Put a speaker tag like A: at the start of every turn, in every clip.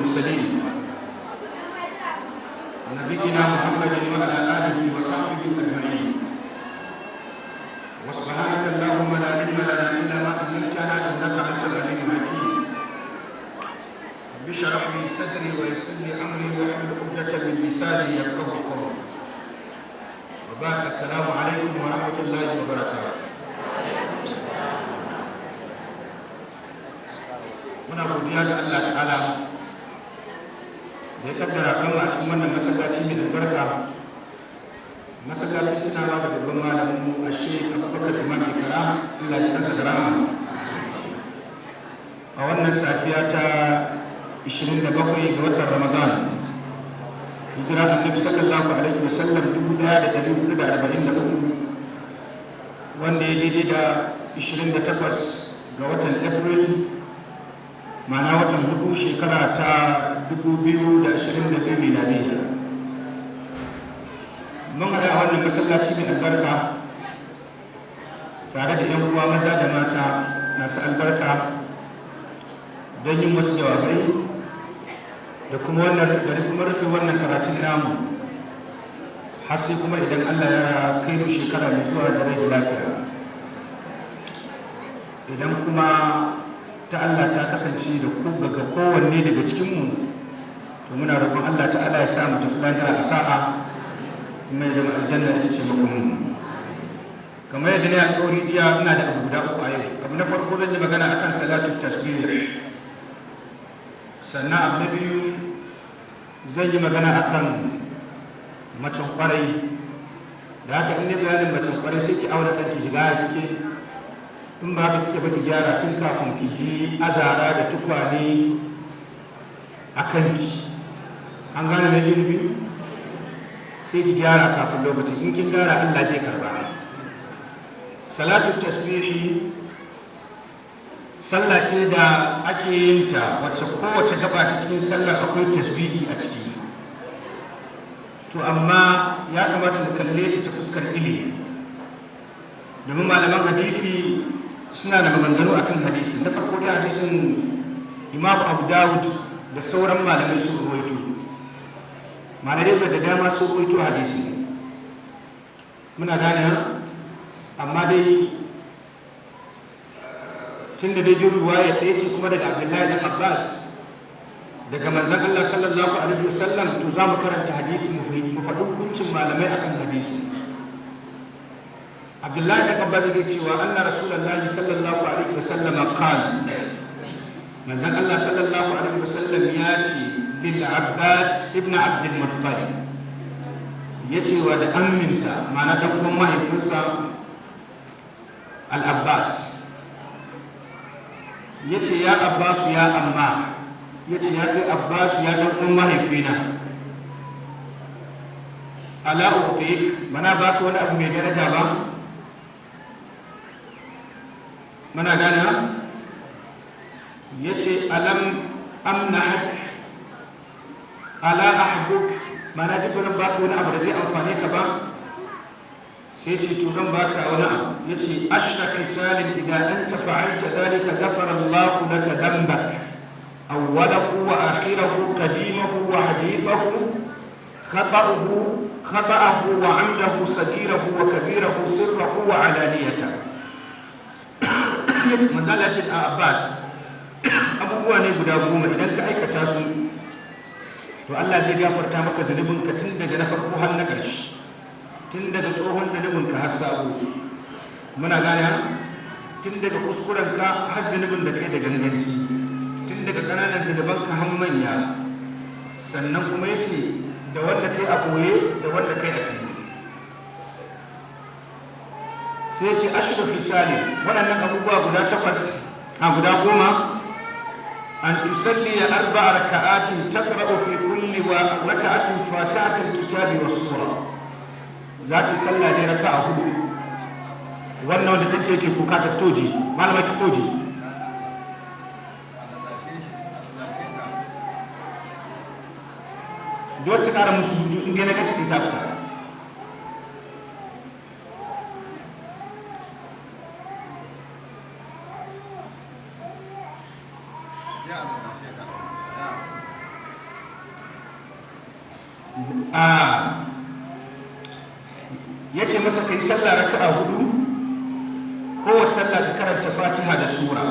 A: المرسلين نبينا محمد وعلى آله وصحبه أجمعين وسبحانك اللهم لا علم لنا إلا ما علمتنا إنك أنت العليم الحكيم رب اشرح لي صدري ويسر لي أمري واحلل عقدة من لساني يفقهوا قولي وبعد السلام عليكم ورحمة الله وبركاته. muna godiya ga Allah ta'ala da ya kaddara kan a cikin wannan masallaci mai albarka, masallacin tunawa da babban malamin mu Sheikh Abubakar Imam Ikram, Allah ya kansa da rahama, a wannan safiya ta 27 ga watan Ramadan, hijira Annabi sallallahu alaihi wasallam 1443, wanda ya daidai da 28 ga watan April, ma'ana watan hudu shekara ta 2022 miladiyya. Mun haɗa a wannan masallaci mai albarka tare da yan uwa maza da mata masu albarka don yin wasu jawabai da kuma rufe wannan karatun namu har sai kuma idan Allah ya kai mu shekara mai zuwa da rai da lafiya. Idan kuma ta Allah ta kasance da ga kowanne daga cikinmu, to muna roƙon Allah ta'ala ya sa mu tafi lahira a sa'a kuma ya zama aljanna ita ce makomin. Kamar yadda ne alƙawari jiya, ina da abu guda uku a yau. Abu na farko zan yi magana akan salatu tasbih, sannan abu na biyu zan yi magana akan macen kwarai. Da haka in ne bayanin macen kwarai sai ki auna kanki shiga ya kike, in ba ka kike ba ki gyara tun kafin ki ji azara da tukwane a kanki. An gane na ilimi sai ki gyara kafin lokacin. In kin gyara Allah zai karba. Salatu tasbihi sallah ce da ake yin ta wacce kowace gaba ta cikin sallar akwai tasbihi a ciki, to amma ya kamata mu kalle ta ta fuskar ilimi, domin malaman hadisi suna da maganganu akan hadisi. Na farko da hadisin Imam Abu Dawud da sauran malamai sun ruwaito, malamai da dama sun ruwaito hadisi, muna gane. Amma dai tun da daidai ruwaya ɗaya ce kuma daga Abdullahi dan Abbas daga manzon Allah sallallahu alaihi wasallam, to za mu karanta hadisi mu faɗi hukuncin malamai akan hadisi. Abdullahi da Abbas yake cewa anna Rasulullahi sallallahu alaihi wasallam qala, manzon Allah sallallahu alaihi wasallam ya ce lil Abbas ibn Abd al-Muttalib, yace wa da amminsa, ma'ana dan uwan mahaifinsa al-Abbas, yace ya Abbas ya amma, yace ya kai Abbas ya dan uwan mahaifina, ala utik, mana baka wani abu mai daraja ba? Mana gane? Ya ce alam amnahak ala ahbuk, mana duk zan baka wani abu da zai amfane ka ba? Sai ce to zan baka wani abu. Ya ce ashra khisalin idan anta fa'alta dhalika ghafara Allah laka dhanbak awwalahu wa akhirahu qadimahu wa hadithahu khata'ahu wa 'amdahu sagirahu wa kabirahu sirrahu wa 'alaniyatahu. Manzala ce a Abbas, abubuwa ne guda 10 idan ka aikata su, to Allah zai gafarta maka zunubinka tun daga na farko har na ƙarshe, tun daga tsohon zunubinka har sabo. Muna gane? Tun daga kuskurenka har zunubin da kai da ganganci, tun daga ƙananan zunubanka har manya. Sannan kuma ya ce da wanda kai a ɓoye da wanda kai a fili. Sai ce ashiru fisali, waɗannan abubuwa guda 10 an tusalli ya 4 raka'atin taqra'u fi kulli wa raka'atin fatihatul kitabi was sura. Za ki salla ne raka'a 4. Wannan wanda din take kuka ta fitoji, malama ki fitoji. Dosta kara musu hudu in ga na sai ta fita. ya ce masa kai sallah raka'a 4 kowace sallah ka karanta fatiha da sura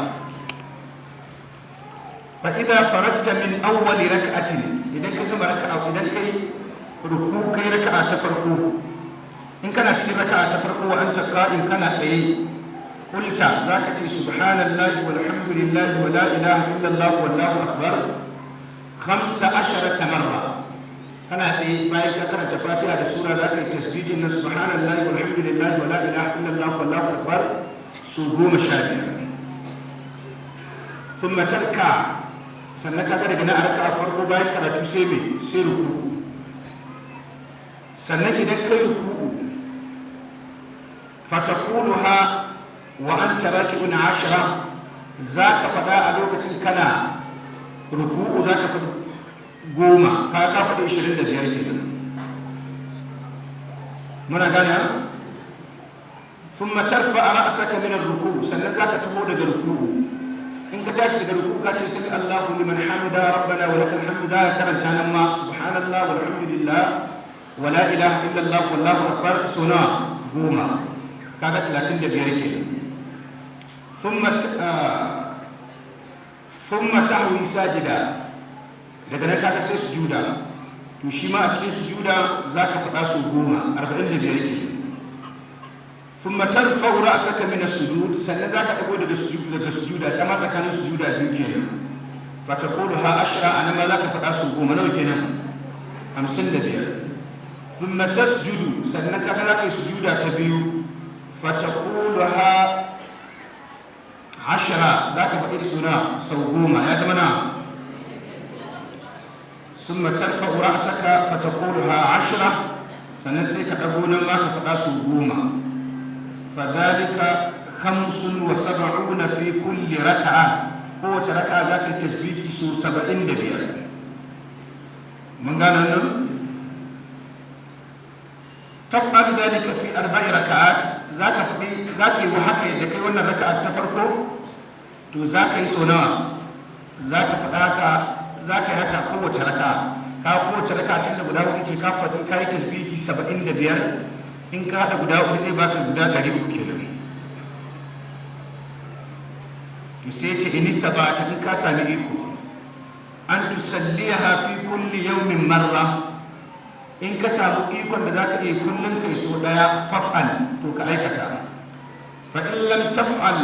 A: fa idza faragta min awwal rak'atin idan ka gama raka'a idan kai ruku kai raka'a ta farko in kana cikin raka'a ta farko wa anta qa'im kana tsaye qulta zaka ce subhanallahi walhamdulillahi wa la ilaha illallah wallahu akbar 15 marra kana tsaye bayan ka karanta fatiha da sura zaka yi tasbihin na subhanallahi walhamdulillahi wa la ilaha illallah wallahu akbar su 15 thumma tarka sannan kaga daga na raka'a farko bayan karatu sai me sai ruku sannan idan kai ruku fatakuluha wa anta raki'un 10 zaka fada a lokacin kana ruku'u zaka fada 10 ka fada 25 kenan muna gane thumma tarfa ra'saka min ar-ruku' sannan zaka tumo daga ruku'u in ka tashi daga ruku ka ce sami Allahu liman hamida rabbana wa lakal hamdu za ka karanta nan ma subhanallah walhamdulillah wa la ilaha illallah wallahu akbar suna 10 kaga 35 kenan thumma tahwi sajida daga nan kaga sai sujuda to shi ma a cikin sujuda zaka faɗa su 10 45 kenan thumma tarfa'u ra'saka min as-sujud sannan zaka dago daga sujuda ta ma tsakanin sujuda biyu kenan fataquluha 10 anan ma zaka faɗa su 10 nawa kenan 55 thumma tasjudu sannan kaga zaka yi sujuda ta biyu fataquluha 10 zaka faɗi suna sau 10 ya zama na thumma tarfa'u ra'saka fataquluha 10 sannan sai ka dago nan ma ka faɗa su 10 فذلك 75 في كل ركعة قوة ركعة ذاك التسبيح سو 75 من قال لهم تفعل ذلك في 4 ركعات ذاك وحكى لكي وانا ركعة تفرقه تو ذاك يسونا ذاك فداك ذاك هكا قوة ركعة قوة ركعة تنزل قداه إيجي كاي تسبيح 75 in ka haɗa guda 3 zai baka guda 300 kenan to sai ce in istata in ka sami iko an tusalliha fi kulli yawmin marra in ka samu ikon da zaka iya kullun kai so daya faf'al to ka aikata fa in lam taf'al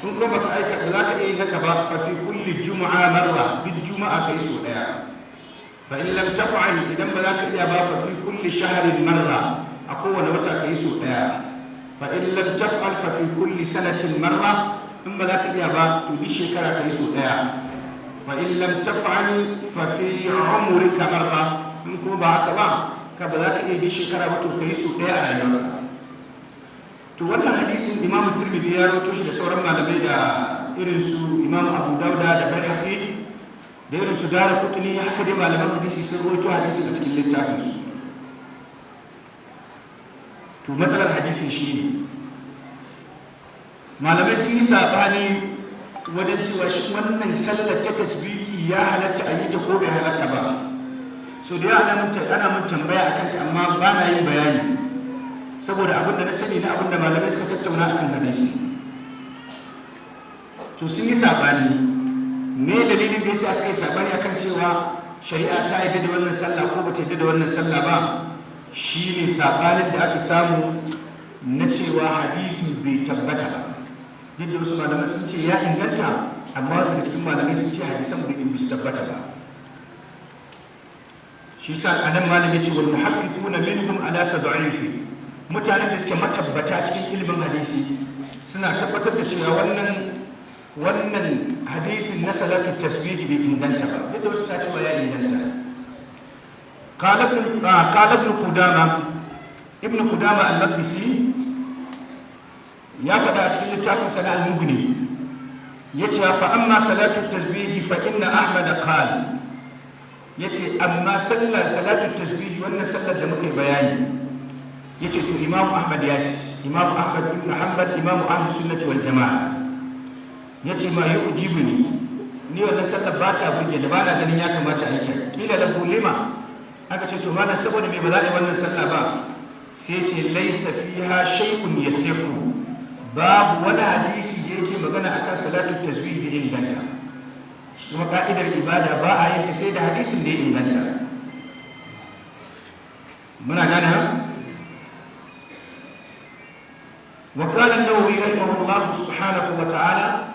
A: in ko baka aikata zaka iya haka ba fa fi kulli jumu'a marra duk juma'a kai so daya fa in lam taf'al idan ba zaka iya ba fa fi kulli shahrin marra a kowane wata ka yi so ɗaya fa in lam taf'al fa fi kulli sanatin marra in ba za ka iya ba to duk shekara ka yi so ɗaya fa in lam taf'al fa fi umrika marra in kuma ba haka ba ka ba za ka iya duk shekara ba to ka yi so ɗaya a rayuwarka to wannan hadisin Imam Tirmidhi ya rawaito shi da sauran malamai da irin su Imam Abu Dawud da Baihaqi da irin su Daraqutni haka dai malaman hadisi sun rawaito hadisin a cikin littafin su to matsalar hadisin shi ne malamai sun yi sabani wajen cewa shi wannan sallar ta tasbihi ya halatta a yi ta ko bai halatta ba so da yawa ana mun tambaya a kanta amma ba na yin bayani saboda abin da na sani na abin da malamai suka tattauna a kan hadisi to sun yi sabani me dalilin da yasa suka yi sabani akan cewa shari'a ta yarda da wannan sallah ko ba ta yarda da wannan sallah ba shi ne saɓanin da aka samu na cewa hadisin bai tabbata ba duk da wasu malamai sun ce ya inganta amma wasu da cikin malamai sun ce hadisan bai tabbata ba shi sa a nan malamai ce wal muhaqqiquna minhum ala tad'ifi mutanen da suke matabbata cikin ilimin hadisi suna tabbatar da cewa wannan hadisin na salatu tasbih bai inganta ba duk da wasu ta cewa ya inganta قال ابن قدامة المقدسي يا فدا cikin littafin sana al-mughni yace fa amma salatu tasbih fa inna ahmad qala yace amma salatu tasbih wannan sallar da muke bayani yace to imam ahmad imam ahmad ibn hanbal imam ahlus sunnah wal jamaa yace ma yujibuni ni wannan sallar ba ta burge da ba na ganin ya kamata a yi ta kila lahu lima aka ce to malam saboda me ba za a yi wannan sallah ba, sai ce laisa fiha shay'un yasihu, babu wani hadisi da yake magana akan salatu tasbih da inganta. Kuma ka'idar ibada ba a yin ta sai da hadisin da ya inganta. muna gane ha. wa qala an-Nawawi rahimahullah subhanahu wa ta'ala,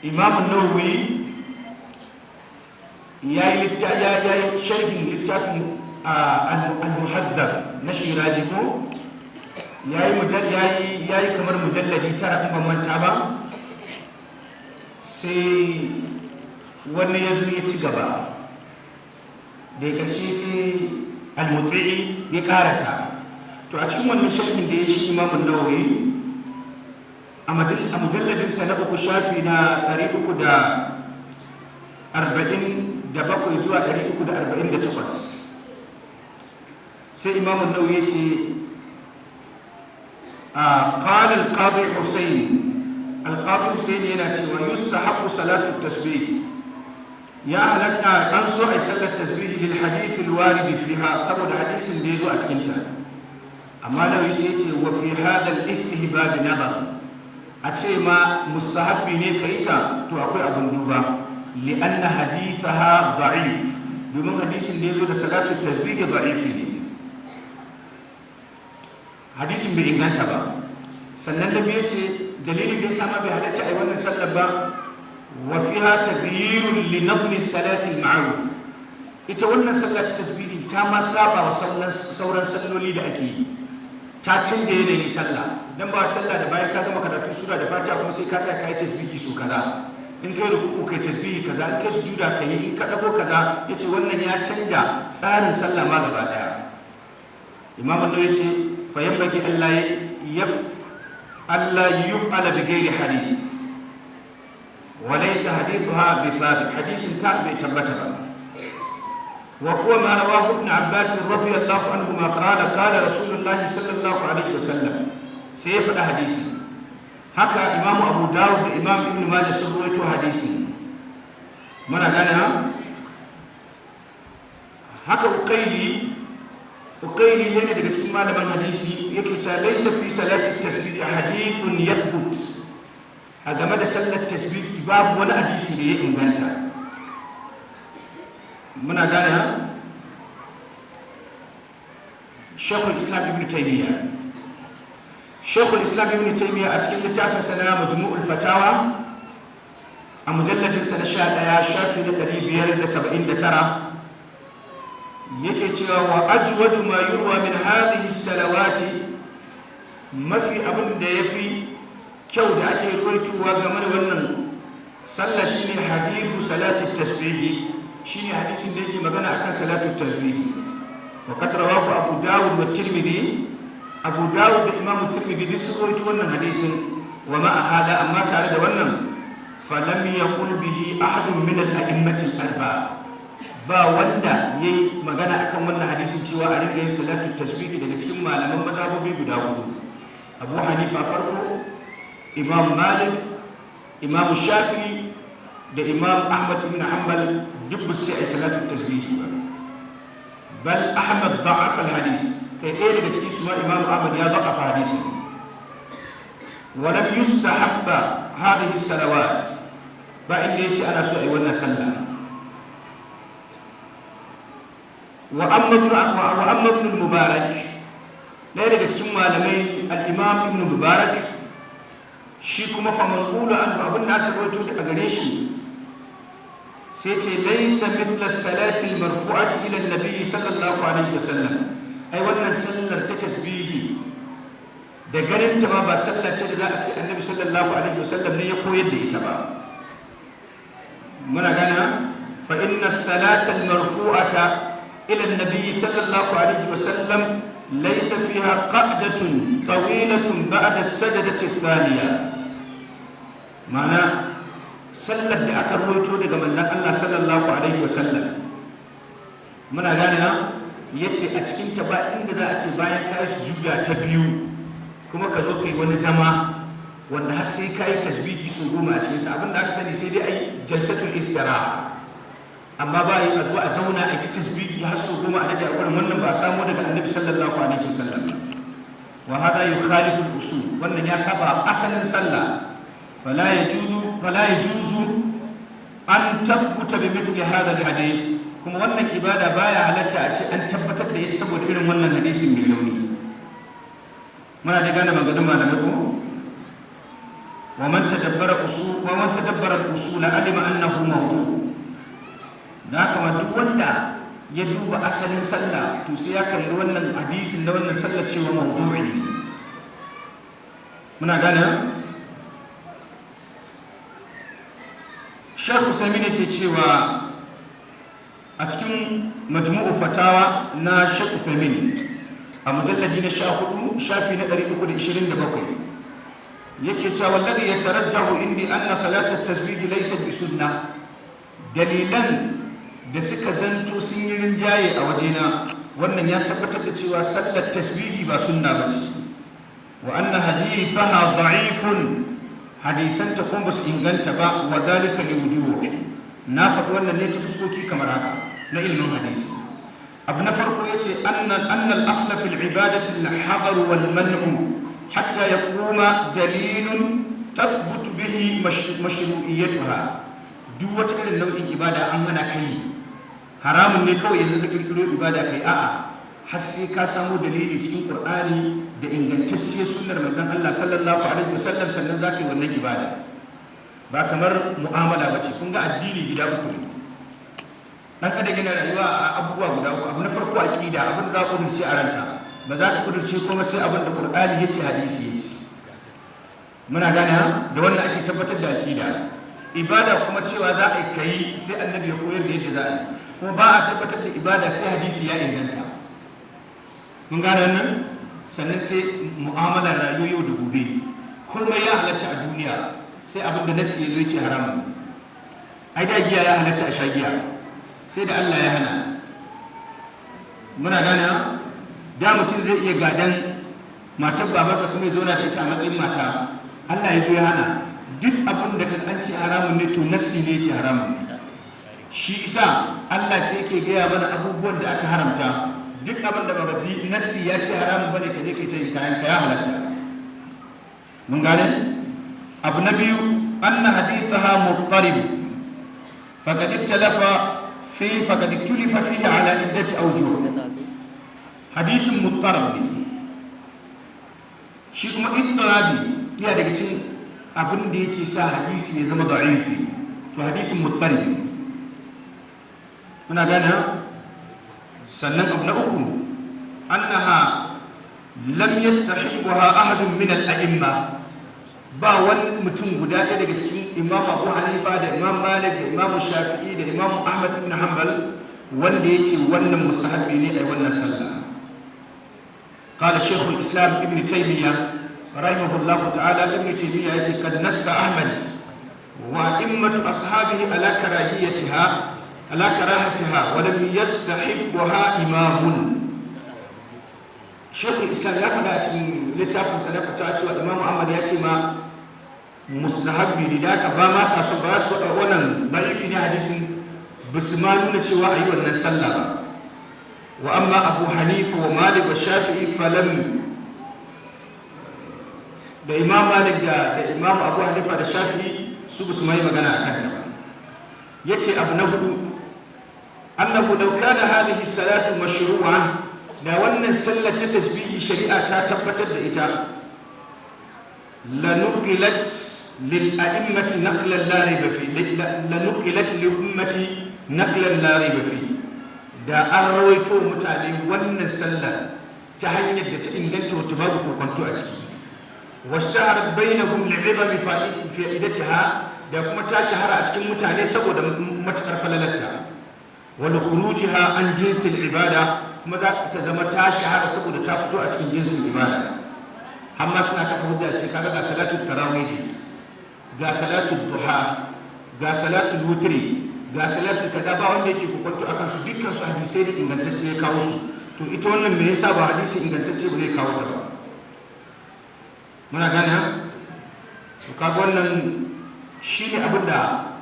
A: Imam an-Nawawi ya yi sharhin littafin al-Muhazzab na Shirazi ko ya yi kamar mujalladi tara in ban manta ba, sai wani ya zo ya ci gaba da ya ƙarshe sai al-Muti'i ya ƙarasa. To a cikin wannan sharhin da ya shi Imam an-Nawawi a mujalladinsa na uku shafi na 347 zuwa 348 sai Imam an-Nawawi ya ce qala al-Qadi Husayn yana cewa yustahabbu salatu tasbih, ya halatta an so a sallar tasbih lil hadith al-warid fiha, saboda hadisin da yazo a cikin ta. Amma Nawawi sai ya ce wa fi hada al-istihbab nazar, a ce ma mustahabbi ne ka yi ta, to akwai abin duba, li'anna hadithaha da'if, domin hadisin da ya zo da salatu tasbih da'ifi ne, hadisin bai inganta ba. Sannan da biyu ce dalilin da ya sama bai halatta a yi wannan sallar ba, wa fiha taghyirun li nabni salati al-ma'ruf, ita wannan sallar ta tasbih ta ma saba wa sauran salloli da ake yi, ta canja yanayin sallah. Dan ba sallah da bayan ka gama karatu sura da fatiha kuma sai ka tsaya kai tasbihi so kaza, in kai ruku'u kai tasbihi kaza, in kai sujuda kai, in ka dago kaza, yace wannan ya canja tsarin sallah ma gaba daya. Imam an-Nawawi yace fa yanbaghi alla yuf'ala bi ghairi hadith, wa laysa hadithuha bi thabit, hadisin ta bai tabbata ba. وهو ما رواه ابن عباس رضي الله عنهما قال رسول الله صلى الله عليه وسلم، سيف الحديث. هكا إمام أبو داود وإمام ابن ماجه سرويته حديث. منا قالها هكا أقيلي لنا دقيقة ما لمن حديثي يكي ليس في صلاة التسبيح حديث يثبت، هذا مدى صلاة التسبيح باب ولا حديث ليه إنغانتا. muna gane Sheikhul Islam Ibn Taymiyyah a cikin littafinsa na Majmu'ul Fatawa a mujalladinsa na 11 shafi na 579 yake cewa wa ajwadu ma yurwa min hadhihi salawati, mafi abin da yafi kyau da ake ruwaitowa game da wannan sallah shine hadithu salati tasbih, shine hadisin da yake magana akan salatu tasbih. wa qad rawahu Abu Dawud wa Tirmidhi, Abu Dawud da Imam Tirmidhi duk sun rawaito wannan hadisin. wa ma hada, amma tare da wannan falam yaqul bihi ahadun min al-a'immati al-arba'a, ba wanda yayi magana akan wannan hadisin cewa a rinka yin salatu tasbih daga cikin malaman mazhabobi guda hudu, Abu Hanifa farko, Imam Malik, Imam Shafi'i da Imam Ahmad ibn Hanbal, duk ba su ce ai salatu tasbihi ba. Bal Ahmad da'afa al-hadis, kai ɗaya daga cikin su ma Imam Ahmad ya da'afa hadisi. wa lam yustahabba hadhihi salawat, ba inda yace ana so ai wannan sallah. wa amma ibn al-Mubarak, ɗaya daga cikin malamai al-Imam ibn Mubarak, shi kuma fa manqulu an abin da aka rawaito a gare shi sai ce laysa mithla salati al-marfu'ati ila an-nabi sallallahu alaihi wasallam, ai wannan sallar ta tasbihi da ganin ta ba sallah ce da za a ce annabi sallallahu alaihi wasallam ne ya koyar da ita ba. muna gana fa inna salata al-marfu'ata ila an-nabi sallallahu alaihi wasallam laysa fiha qa'datun tawilatun ba'da as-sajdati ath-thaniya, ma'ana sallar da aka rawaito daga manzon Allah sallallahu alaihi wasallam, muna gane yace a cikin ta ba inda za a ce bayan kai sujuda ta biyu kuma ka zo kai wani zama wanda har sai kai tasbihi su goma a cikin sa. abinda aka sani sai dai ai jalsatul istiraha, a amma ba yi a zuwa a zauna a yi tasbihi har sau 10 a dade a gurin, wannan ba a samu daga annabi sallallahu alaihi wasallam. wa hada yukhalifu al-usul, wannan ya saba asalin sallah. fala yajuzu an tathbuta bi mithli hada al-hadith, kuma wannan ibada baya halatta a ce an tabbatar da ita saboda irin wannan hadisin mai launi. muna da gane maganin malamai ko wa man tadabbara al-usul alima annahu mawdu'. da haka duk wanda ya duba asalin sallah to sai ya kalli wannan hadisin da wannan sallah cewa mawdu'i. muna gane Sheikh Usaimin ke cewa a cikin majmu'u fatawa na Sheikh Usaimin a mujalladi na 14 shafi na 327 yake cewa wallahi yatarajjahu indi anna salat at-tasbih laysa bi sunnah. dalilan da suka zanto sun yi rinjaye a wajena, wannan ya tabbatar da cewa sallar tasbihi ba sunna bace, wa anna hadithaha da'ifun, hadisan ta kuma basu inganta ba, wa dalika li wujuh. na faɗi wannan ne ta fuskoki kamar haka na ilmin hadisi. abu na farko yace anna al-asl fi al-ibadati al-hadar wal man'u hatta yaquma dalilun tathbutu bihi mashru'iyyatuha. duk wata irin nau'in ibada an hana kai, haramun ne kawai yanzu ka kirkiro ibada kai, a'a har sai ka samu dalili cikin Qur'ani da ingantacciyar sunnar manzon Allah sallallahu alaihi wasallam sannan za ka yi wannan ibada. ba kamar mu'amala bace. kun ga addini gida uku ne. dan kada gina rayuwa a abubuwa guda uku. abu na farko aqida, abin da za ka kudurce a ranka, ba za ka kudurce kuma sai abin da Qur'ani yace hadisi yace. muna gane da wannan ake tabbatar da aqida. ibada kuma cewa za a kai sai annabi ya koyar da yadda za a yi, kuma ba a tabbatar da ibada sai hadisi ya inganta. mun gane wannan. sannan sai mu'amalar rayuwa yau da gobe, komai ya halatta a duniya sai abin da nassi ya ce haramun. ai da giya ya halatta a sha giya sai da Allah ya hana. muna gane da mutum zai iya gadan matar babansa kuma ya zauna da ita a matsayin mata, Allah ya zo ya hana. duk abin da an ce haramun ne to nassi ne ce haramun ne. shi isa Allah sai yake gaya mana abubuwan da aka haramta. duk abin da baka ji nassi ya ce haramun bane ka je kai ta yin kayan ka ya halatta. mun gane. abu na biyu anna hadithaha muttarib faqad iktulifa fihi ala iddati awjuh. hadisin muttarib ne shi kuma ittirabi ya daga cikin abin da yake sa hadisi ya zama da'ifi, to hadisin muttarib. muna gane. sannan abu na uku annaha lam yastahibuha ahadun min al-a'imma. ba wani mutum guda ɗaya daga cikin Imam Abu Hanifa da Imam Malik da Imam Shafi'i da Imam Ahmad ibn Hanbal wanda yace wannan mustahabbi ne ai wannan sallah. قال شيخ الإسلام ابن تيمية رحمه الله تعالى. ابن تيمية قد نص أحمد وأئمة أصحابه على كراهتها ولم يستحبها إمام. شيخ الإسلام يفعل لتافن سلفة تأتي وإمام أحمد يأتي ما mustahabbi da aka ba ma sa su ba su a wannan da'ifi ne hadisin ba su ma nuna cewa a yi wannan sallah ba. wa amma Abu Hanifa wa Malik wa Shafi'i falam, da Imam Malik da Imam Abu Hanifa da Shafi'i su ba su mai magana a kanta ba. yace abu na hudu annahu law kana hadhihi salatu mashru'a, da wannan sallar ta tasbihi shari'a ta tabbatar da ita, lanuqilat للأئمة نقلا لا ريب فيه، لنقلت لأمتي نقلا لا ريب فيه. da an rawaito mutane wannan sallar ta hanyar da ta inganta wata babu kokonto a ciki. washtaharat bainahum li'ibami fa'idatiha, da kuma ta shahara a cikin mutane saboda matakar falalarta. wal khurujiha an jinsil ibada, kuma za ta zama ta shahara saboda ta fito a cikin jinsin ibada. amma suna kafa hujja sai kaga ga salatul tarawih, ga salatul duha, ga salatul wutri, ga salatul kaza, ba wanda yake kokonto akan su, dukkan su hadisai da ingantacce ya kawo su. to ita wannan me yasa ba hadisi ingantacce ba zai kawo ta ba? muna gane ha? to kaga wannan shine abin da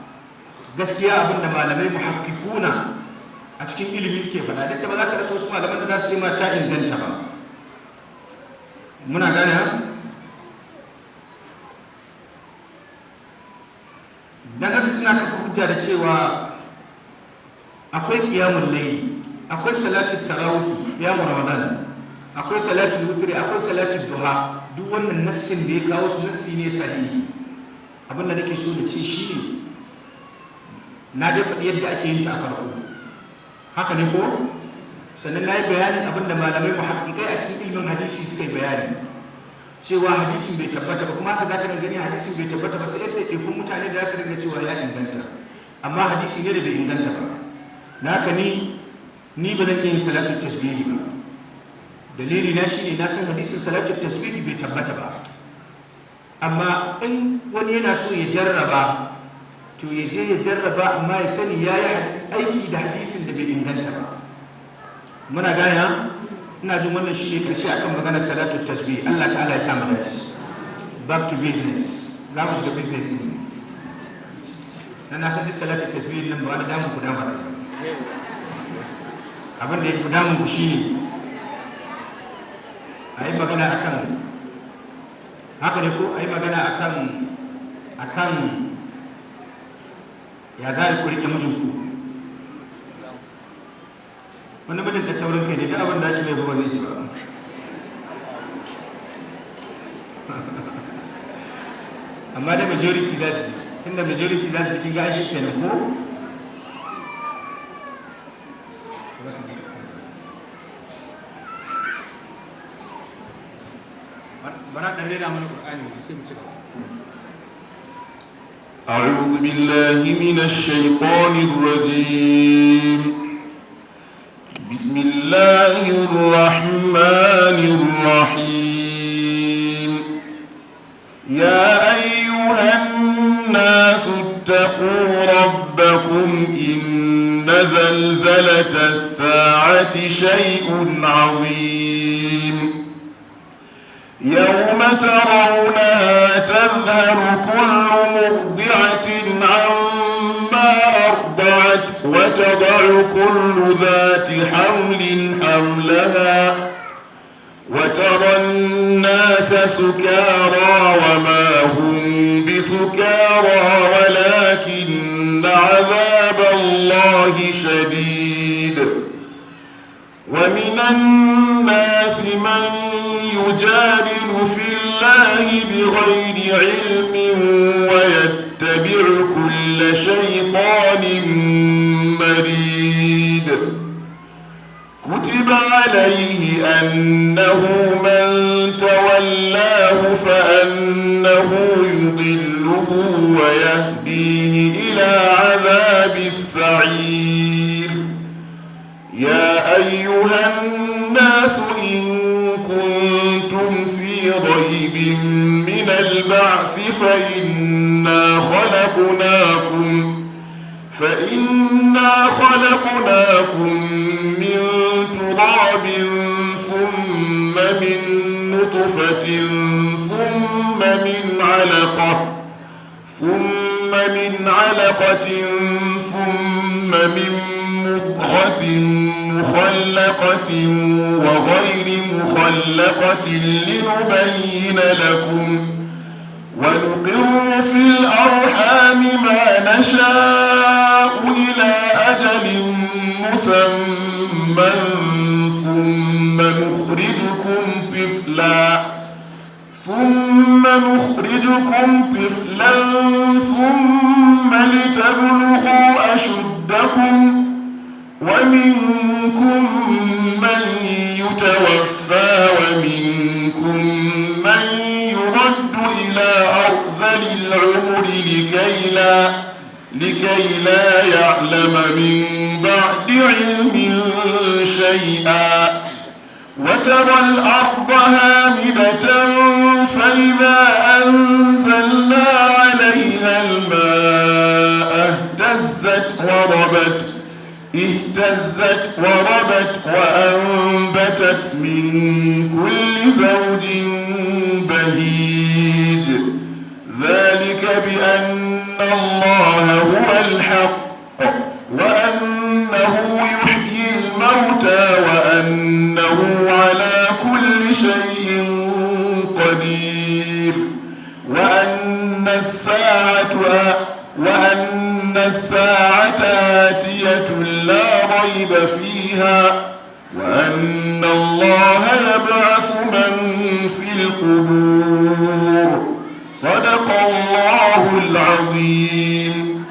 A: gaskiya abinda malamai muhakkikuna a cikin ilimi suke faɗa, duk da ba za ka rasa wasu malaman da za su ce ma ta inganta ba. Muna gane ha? Dan haka suna kafa hujja da cewa akwai qiyamul layl, akwai salatul tarawih, qiyamul ramadan, akwai salatul witr, akwai salatul duha. Duk wannan nassin da ya kawo su nassi ne sahihi. Abin da nake so da ce shine na dai faɗi yadda ake yin ta a farko, haka ne ko? Sannan na yi bayanin abin da malamai muhaqqiqai a cikin ilimin hadisi suka yi bayani cewa hadisin bai tabbata ba, kuma haka za ka gani hadisin bai tabbata ba sai yadda ɗaiɗaikun mutane da za su ringa cewa ya inganta, amma hadisi ne da bai inganta ba. Na haka ni ba zan iya yin salatul tasbihi ba. Dalili na shine na san hadisin salatul tasbihi bai tabbata ba, amma in wani yana so ya jarraba to ya je ya jarraba, amma ya sani ya yi aiki da hadisin da bai inganta ba. Muna gane ha? Ina jin wannan shi ne karshe akan maganar salatul tasbih. Allah ta'ala ya samu dace. Back to business. Za mu shiga business ne. Na san duk salatul tasbih nan ba wani damun ku dama ta. Abin da ya fi damun ku shine a yi magana akan, haka ne ko? A yi magana akan ya za a kurike mijinku. Wani mijin da taurin kai ne, duk abin da ake mai ba zai ji ba. Amma da majority za su ji, tunda majority za su ji kin ga an shi kenan ko? Bara ɗan rera mana Qur'ani mu sai mu ci gaba.
B: أعوذ بالله من الشيطان الرجيم. بسم الله الرحمن الرحيم. يا أيها الناس اتقوا ربكم إن زلزلة الساعة شيء عظيم. يوم ترونها تذهل كل مرضعة عما أرضعت وتضع كل ذات حمل حملها وترى الناس سكارى وما هم بسكارى ولكن عذاب الله شديد. ومن الناس من يجادل في الله بغير علم ويتبع كل شيطان مريد. كتب عليه أنه من تولاه فأنه يضله ويهديه إلى عذاب السعير. يا أيها الناس إن كنتم في ريب من البعث فإنا خلقناكم من تراب ثم من نطفة ثم من علقة ثم من مضغة مخلقة وغير مخلقة لنبين لكم ونقر في الأرحام ما نشاء إلى أجل مسمى ثم نخرجكم طفلا ثم لتبلغوا أشدكم ومنكم من يتوفى ومنكم من يرد إلى أرذل العمر لكي لا يعلم من بعد علم شيئا. وترى الأرض هامدة فإذا أنزلنا عليها الماء اهتزت وربت وأنبتت من كل زوج بهيج. ذلك بأن الله هو الحق وأنه يحيي الموتى وأنه على كل شيء قدير وأن الساعة آتية لا ريب فيها وأن الله يبعث من في القبور صدق الله العظيم.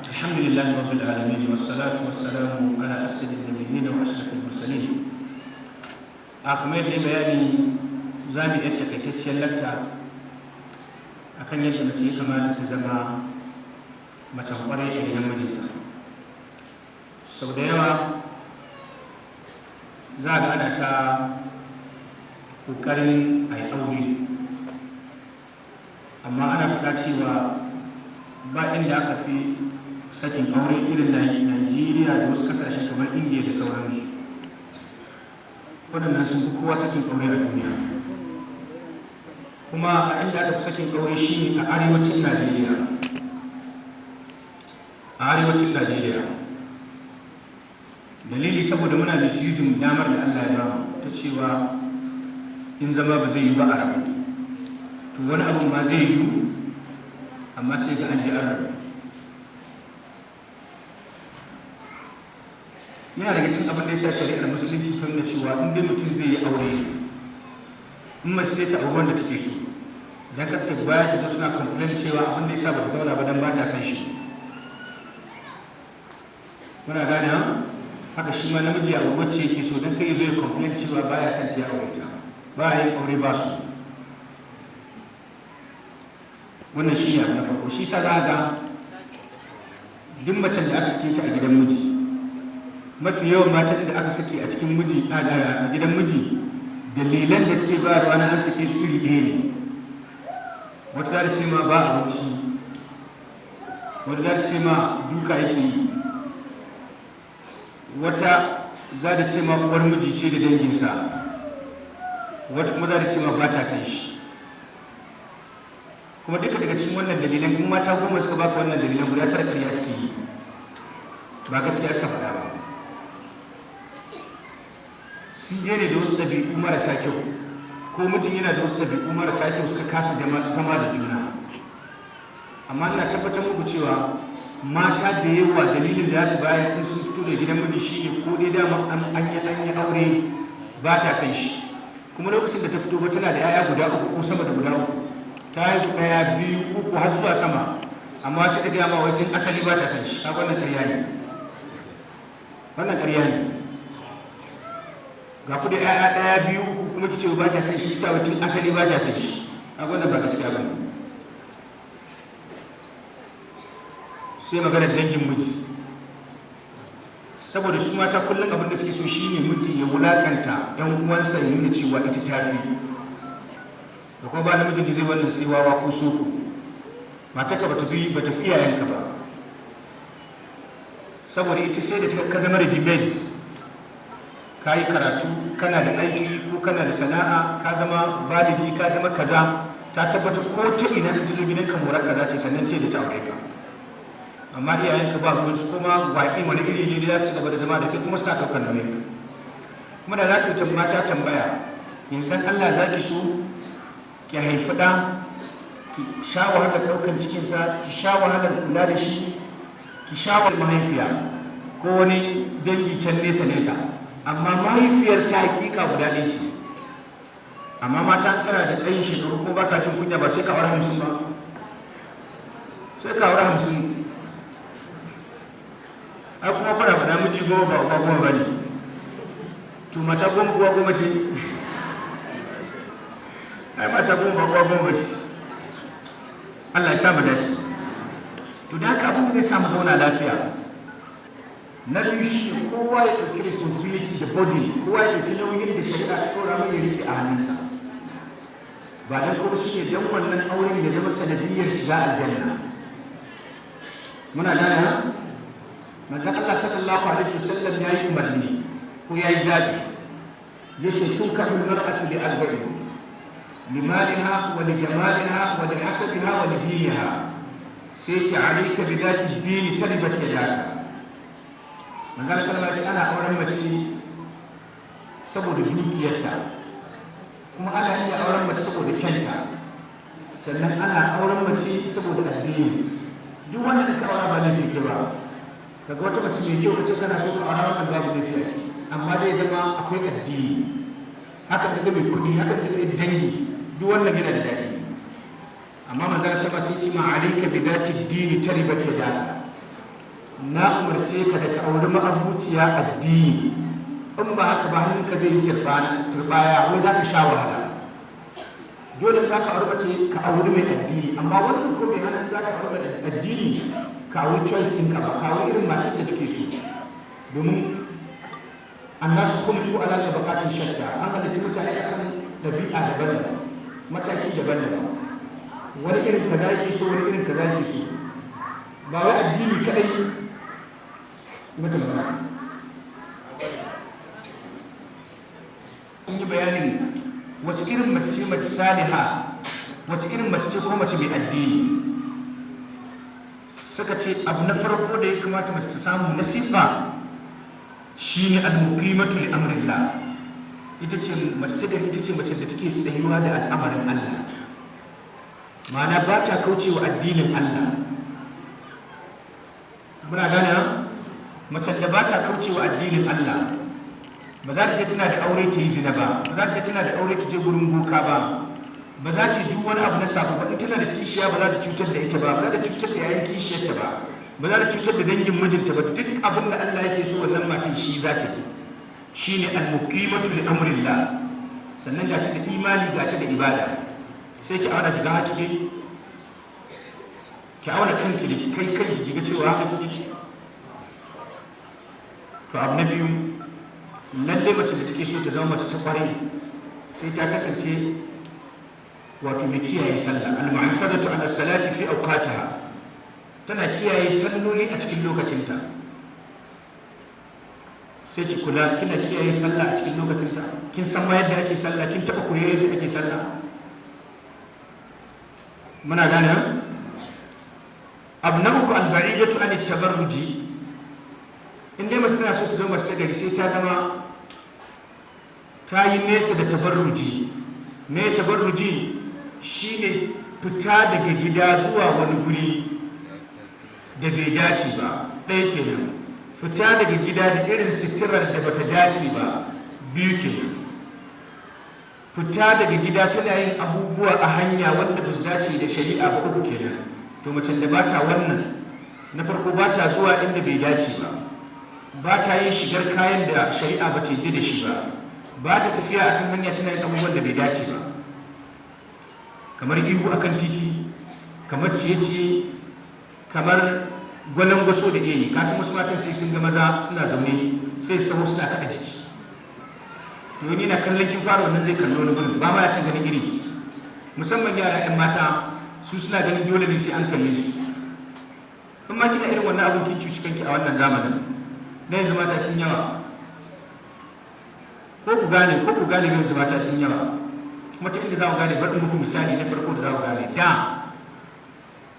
A: الحمد لله رب العالمين والصلاة والسلام على أسعد النبيين وأشرف المرسلين. kamar yadda bayani za mu yi takaitacciyar lakta akan yadda mace ya kamata ta zama macen kwarai a gidan mijinta. Sau da yawa za a ga ana ta ƙoƙarin a yi aure, amma ana faɗa cewa ba inda aka fi sakin aure irin Najeriya da wasu kasashe kamar Indiya da sauransu. Waɗannan sun fi kowa sakin aure a duniya, kuma a inda aka fi sakin aure shi ne a arewacin Najeriya. Dalili saboda muna misusing damar da Allah ya ba ta cewa in zama ba zai yi ba a rabu, to wani abu ma zai yi amma sai ga an ji an rabu. Yana daga cikin abin da ya sa shari'ar musulunci ta nuna cewa in dai mutum zai yi aure, in mace sai ta auri wanda take so, dan kar ta baya ta zo tana complain cewa abin da ya sa ba ta zauna ba dan ba ta san shi. Muna gane haka shi ma namiji a wacce yake so, dan kai zo ya complain cewa baya son ta ya aure ta, ba yin aure ba su. Wannan shi ne abu na farko. Shi sa za ga duk macen da aka sake ta a gidan miji, mafi yawan matan da aka sake a cikin miji a gidan miji, dalilan da suke ba da wani an sake su iri ɗaya ne. Wata za ta ce ma ba abinci, wata za ta ce ma duka yake yi, wata za ta ce ma uwar miji ce da danginsa, wata kuma za ta ce ma ba ta san shi. Kuma duka daga cikin wannan dalilan, in mata goma suka baka wannan dalilan, guda tara ƙarya suke yi, ba gaskiya suka faɗa ba. Sun je ne da wasu ɗabi'u marasa kyau, ko mijin yana da wasu ɗabi'u marasa kyau suka kasa zama da juna. Amma ina tabbatar muku cewa mata da yawa dalilin da za su bayar in sun fito da gidan miji shi ne ko dai dama an yi aure ba ta san shi, kuma lokacin da ta fito ba tana da 'ya'ya guda uku ko sama da guda uku, ta haihu ɗaya biyu uku har zuwa sama, amma sai ta gaya ma wai tun asali ba ta san shi. Ta wannan ƙarya ne, wannan ƙarya ne. Ga ku da 'ya'ya ɗaya biyu uku kuma ki ce ba ta san shi, sa wai tun asali ba ta san shi. Ta wannan ba gaskiya ba ne. Sai maganar dangin miji, saboda su mata kullum abin da suke so shine miji ya wulakanta 'yan uwansa, ya nuna cewa ita tafi. Da kuma ba namijin da zai wannan sai wawa ko soko. Mataka ba ta fi iyayenka ba, saboda ita sai da ka zama da debate, ka yi karatu, kana da aiki ko kana da sana'a, ka zama baligi, ka zama kaza, ta tabbata ko ta ina da tuzo gidan ka morar kaza ce sannan ta da ta aure ka. Amma iyayenka ba ruwan su, kuma waƙi wani iri ne da za su ci gaba da zama da kai, kuma suna ɗaukar nauyin. Kuma da za ka yi mata tambaya, yanzu dan Allah za ki so ki haifi ɗa, ki sha wahalar ɗaukar cikinsa, ki sha wahalar kula da shi, ki sha wahalar mahaifiya ko wani dangi can nesa amma mahaifiyar ta hakika guda ɗaya ce. Amma mata kana da tsayin shekaru ko baka jin kunya, ba sai ka aure 50 ba, sai ka aure 50. ai kuma kuna faɗa miji goma ba uba goma ba ne, to mata goma uwa goma ce, ai mata goma ba uwa goma ce. Allah ya samu dace. To da haka abin da zai samu zauna lafiya na biyu shi kowa ya ɗauki responsibility da body, kowa ya ɗauki nauyin da shari'a ta tsora mai ya rike a hannunsa, ba dan kuma shi ne dan wannan auren ya zama sanadiyyar shiga aljanna. muna gane ha? Manzon Allah sallallahu alaihi wasallam ya yi umarni ko ya yi zaɓi, ya ce tun kafin mar'atu bi arba'in limaliha wa li jamaliha wa li hasabiha wa li diniha, sai ce alayka bi dati dini taribat yadaka. Manzon sallallahu alaihi ana auren mace saboda dukiyarta, kuma ana iya auren mace saboda kyanta, sannan ana auren mace saboda addini. Duk wanda ka aura ba laifi ke ba, daga wata mace mai kyau kace kana so ka aura wannan babu laifi a ciki, amma dai zama akwai addini. Haka daga mai kudi, haka daga dangi, duk wannan yana da daɗi. Amma manzon sama sai ce ma alayka bi dati dini taribat yadaka, na umarce ka da ka auri ma'abuciya addini, in ba haka ba hannunka zai yi turbaya, wai za ka sha wahala. Dole za ka auri mace ka auri mai addini, amma wannan ko mai hannun za ka auri mai addini ka auri choice ɗinka ba, ka auri irin matar da kake so. Domin annasu khuliqu ala tabaqatin shatta, an halitta mutane akan ɗabi'a daban-daban, mataki daban-daban. Wani irin kaza yake so, wani irin kaza yake so. Ba wai addini kadai mata magana. Sun yi bayanin wace irin mace ce mace saliha, wace irin mace ce ko mace mai addini. Suka ce abu na farko da ya kamata mace ta samu na sifa shine al-muqimatu li amrillah. Ita ce mace da ita ce mace da take tsayuwa da al'amarin Allah, ma'ana ba ta kaucewa addinin Allah. Muna gane mace da ba ta kaucewa addinin Allah, ba za ta je tana da aure ta yi zina ba, ba za ta je tana da aure ta je gurin boka ba, ba za ta duk wani abu na sabo ba. In tana da kishiya ba za ta cutar da ita ba, ba za ta cutar da yayin kishiyarta ba, ba za ta cutar da dangin mijinta ba. Duk abin da Allah yake so wannan matan shi za ta yi. Shine al-muqimatu li amrillah. Sannan ga ta da imani, ga ta da ibada. Sai ki auna ki ga hakiki, ki auna kanki da kai kanki ki ga cewa haka kike. To abu na biyu, lalle mace da take so ta zama mace ta kwarai sai ta kasance wato mai kiyaye sallah, al-mu'afadatu ala salati fi awqatiha, tana kiyaye salloli a cikin lokacinta. Sai ki kula kina kiyaye sallah a cikin lokacinta, kin san ma yadda ake sallah, kin taba koyo yadda ake sallah. Muna gane ha? Abu na uku, al-ba'idatu an at-tabarruji. In dai mace tana so ta zama mace ta gari sai ta zama ta yi nesa da tabarruji. Me tabarruji? Shine fita daga gida zuwa wani guri da bai dace ba. Ɗaya kenan. Fita daga gida da irin sitirar da bata dace ba. Biyu kenan. Fita daga gida tana yin abubuwa a hanya wanda ba su dace da shari'a ba. Uku kenan. To macen da bata wannan, na farko bata zuwa inda bai dace ba, ba ta yin shigar kayan da shari'a ba ta yi da shi ba, ba ta tafiya akan hanya tana yin abubuwan da bai dace ba, kamar ihu akan titi, kamar ciye-ciye, kamar gwalangwaso da iya yi. Kasan wasu matan sai sun ga maza suna zaune sai su taho suna kaɗa jiki, to wani na kallon kin fara wannan zai kallo wani gurin, ba ma ya san ganin iri. Musamman yara 'yan mata su suna ganin dole ne sai an kalle su. In ma kina irin wannan abin kin cuci kanki a wannan zamanin na yanzu mata sun yawa, ko ku gane yanzu mata sun yawa. Kuma ta inda za ku gane, bari muku misali na farko da za ku gane. Da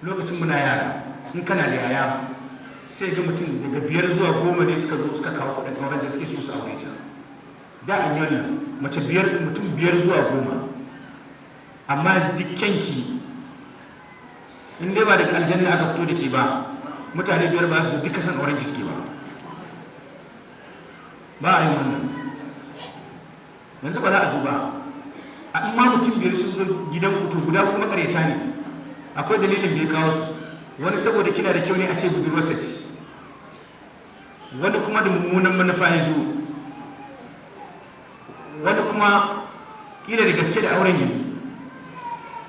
A: lokacin muna yara, in kana da yaya sai ga mutum daga 5 zuwa 10 ne suka zo suka kawo kuɗin auren da suke so su aure ta. Da an yi wannan mace mutum 5 zuwa 10, amma jikinki in dai ba daga aljanna aka fito da ke ba, mutane 5 ba su duka san auren giske ba a yi wannan. Yanzu ba za a zo ba, amma mutum 5 sun zo gidan kuto guda kuma makareta ne. Akwai dalilin da ya kawo su. Wani saboda kina da kyau ne a ce budurwarsa ce, wani kuma da mummunan manufa ya zo, wani kuma kila da gaske da auren ya zo.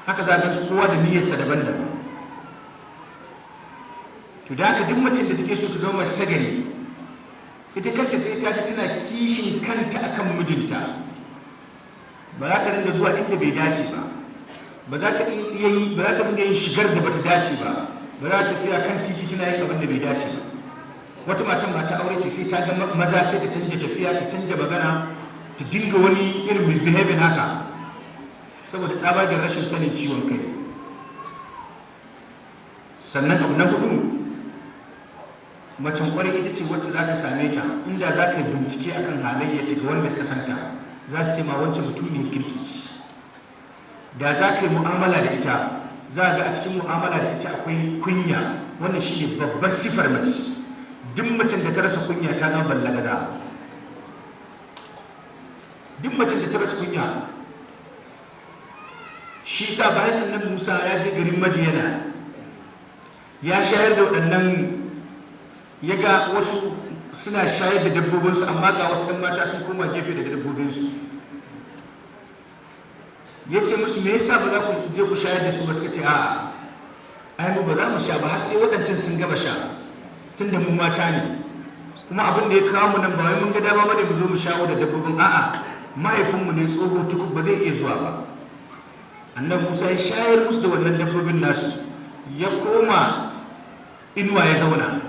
A: Haka za ka kowa da niyyarsa daban-daban. To da haka duk macin da take so ta zama mace ta gari, ita kanta sai ta ji tana kishin kanta akan mijinta, ba za ta ringa zuwa inda bai dace ba, ba za ta ringa yin shigar da bata dace ba, ba za ta tafiya kan titi tana yin abin da bai dace ba. Wata matan ba ta aure ce sai ta ga maza sai ta canja tafiya, ta canja magana, ta dinga wani irin misbehaving haka, saboda tsabagen rashin sanin ciwon kai. Sannan abu na hudu, macen kwarai ita ce wacce za ka same ta inda za ka yi bincike akan halayyarta ga wanda suka santa, za su ce ma wancan mutuniyar kirki ce. Da za ka yi mu'amala da ita, za ga a cikin mu'amala da ita akwai kunya. Wannan shi ne babbar sifar mace. Duk macen da ta rasa kunya ta zama ballagaza. Duk macen da ta rasa kunya, shi sa bayan annabi Musa ya je garin Madiyana, ya shayar da waɗannan, ya ga wasu suna shayar da dabbobinsu, amma ga wasu ɗan mata sun koma gefe daga dabbobinsu. Ya ce musu, me yasa ba za ku je ku shayar da su ba? Suka ce, a'a, ai mu ba za mu sha ba har sai waɗancan sun gama sha, tun da mu mata ne. Kuma abin da ya kawo mu nan ba wai mun ga dama ba ne mu zo mu shawo da dabbobin, a'a, mahaifinmu ne tsoho tukub ba zai iya zuwa ba. Annabi Musa ya shayar musu da wannan dabbobin nasu, ya koma inuwa ya zauna.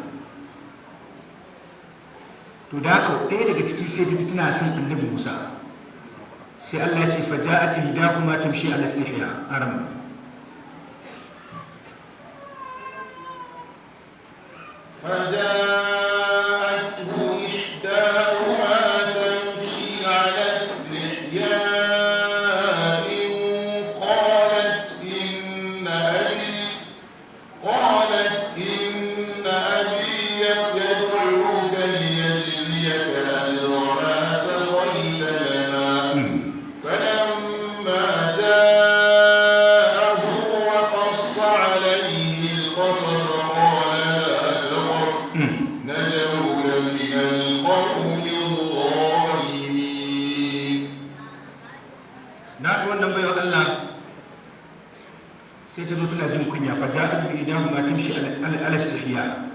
A: To da haka ɗaya daga ciki sai ta tana son annabi Musa, sai Allah ya ce faja'at ihdahuma tamshi ala istihya. Aram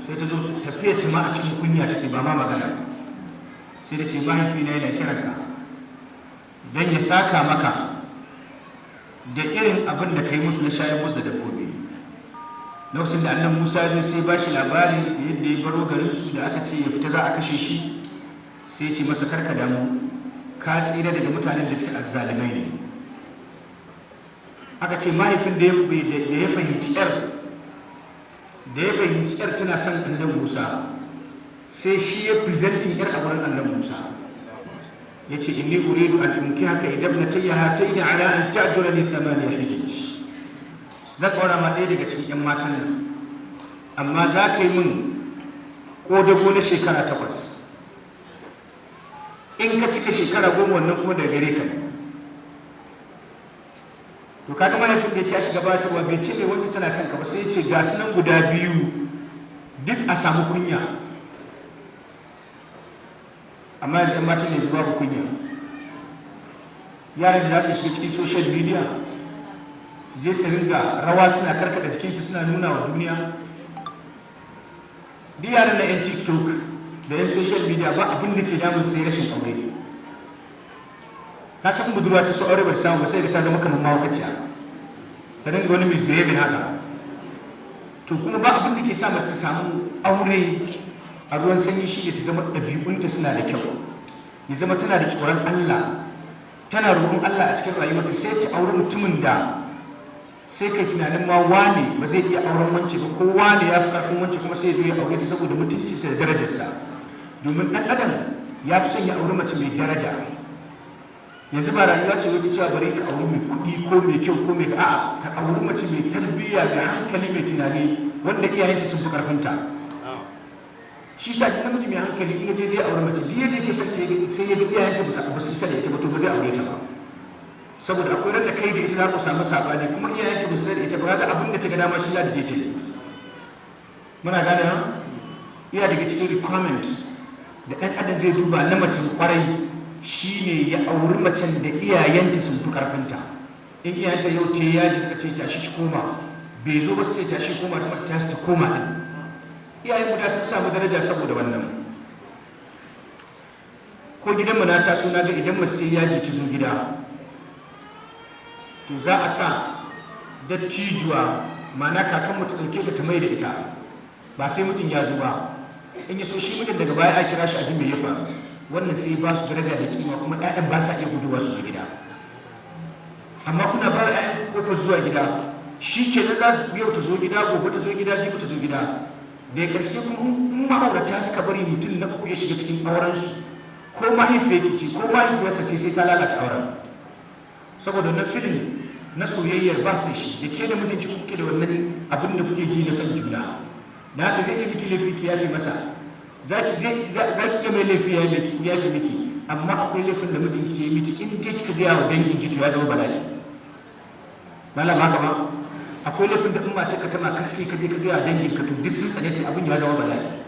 A: sai ta zo tafiyar ta ma a cikin kunya take, ba ma magana. Sai da ce mahaifina yana kiranka don ya saka maka da irin abin da ka yi musu na shayar musu da dabbobi. Lokacin da annan Musa zai sai ba shi labarin yadda ya baro garinsu da aka ce ya fita za a kashe shi, sai ce masa karka damu, ka tsira daga mutanen da suke azzalimai ne. Aka ce mahaifin da ya fahimci yar tana son annabi Musa, sai shi ya presenting yar a wurin annabi Musa, ya ce inni uridu an unkihaka idabnatayya hataini ala an ta'jurani thamaniya hijaj. Zan ƙaura ma ɗaya daga cikin 'yan matan nan, amma za ka yi min ƙodago na shekara 8. In ka cika shekara 10 wannan kuma daga gare ka. To kaga mahaifin da ya tashi gabatarwa bai ce mai wancan tana son ka ba, sai ya ce ga su nan guda biyu duk a samu kunya. Amma yanzu 'yan matan yanzu babu kunya. Yaran da za su shiga cikin social media su je su ringa rawa suna karkada jikinsu suna nuna wa duniya. Duk yaran na 'yan TikTok da 'yan social media ba abin da ke damun sai rashin aure. Ka san budurwa ta so aure ba ta samu ba sai ga ta zama kamar mahaukaciya, ta dinga wani misbehaving haka. To kuma ba abin da ke sa mace ta samu aure a ruwan sanyi shi ne ta zama ɗabi'unta suna da kyau, ya zama tana da tsoron Allah, tana roƙon Allah a cikin rayuwarta. Sai ta aure mutumin da sai kai tunanin ma wane ba zai iya auren wance ba, ko wane ya fi ƙarfin wance, kuma sai ya zo ya aure ta saboda mutuncinta da darajarsa. Domin ɗan adam ya fi son ya aure mace mai daraja. Yanzu ba rayuwa ce wata cewa bari ka auri mai kuɗi ko mai kyau ko mai a'a, ka auri mace mai tarbiyya, mai hankali, mai tunani, wanda iyayenta sun fi ƙarfinta. Shi sa duk namiji mai hankali in yaje zai aure mace, duk yadda yake son ta sai ya ga iyayenta ba su isa da ita ba, to ba zai aure ta ba. Saboda akwai ran da kai da ita za ku samu sabani, kuma iyayenta ba su isa da ita ba, ga abin da ta ga dama shi ya da je ta yi. Muna gane ha? Iya daga cikin requirement da ɗan adam zai duba na macen kwarai shine ya auri macen da iyayenta sun fi karfinta. In iyayenta yau ta yaji suka ce tashi ki koma, bai zo ba su ce tashi koma ta mata tashi ta koma ɗin. Iyayen mu da sun samu daraja saboda wannan. Ko gidan mu na taso na ga idan mace ta yaji ta zo gida to za a sa dattijuwa ma'ana kakan mu ta ɗauke ta ta mai da ita, ba sai mutum ya zo ba. In yi so shi mutum daga baya a kira shi a ji mai ya faru. Wannan sai ba su daraja da kima, kuma ƴaƴan ba sa iya guduwa su gida. Amma kuna ba ƴaƴan kofar zuwa gida, shi ke nan za su yau ta zo gida, gobe ta zo gida, jibi ta zo gida. Da ya ƙarshe kuma in ma'aurata suka bari mutum na uku ya shiga cikin aurensu, ko mahaifiyarki ce ko mahaifiyarsa ce sai ta lalata auren. Saboda na filin na soyayyar ba su da shi, da ke da mutunci kuke da wannan abin da kuke ji na son juna. Da haka zai iya miki laifi ki yafi masa, za ki iya mai laifi ya fi miki, amma akwai laifin da mijin ke miki in dai kika gaya wa dangin ki to ya zama bala'i. Malam haka ba, akwai laifin da in mata ka tana kasiri ka je ka gaya wa dangin ka to duk sun tsane ta abin ya zama bala'i.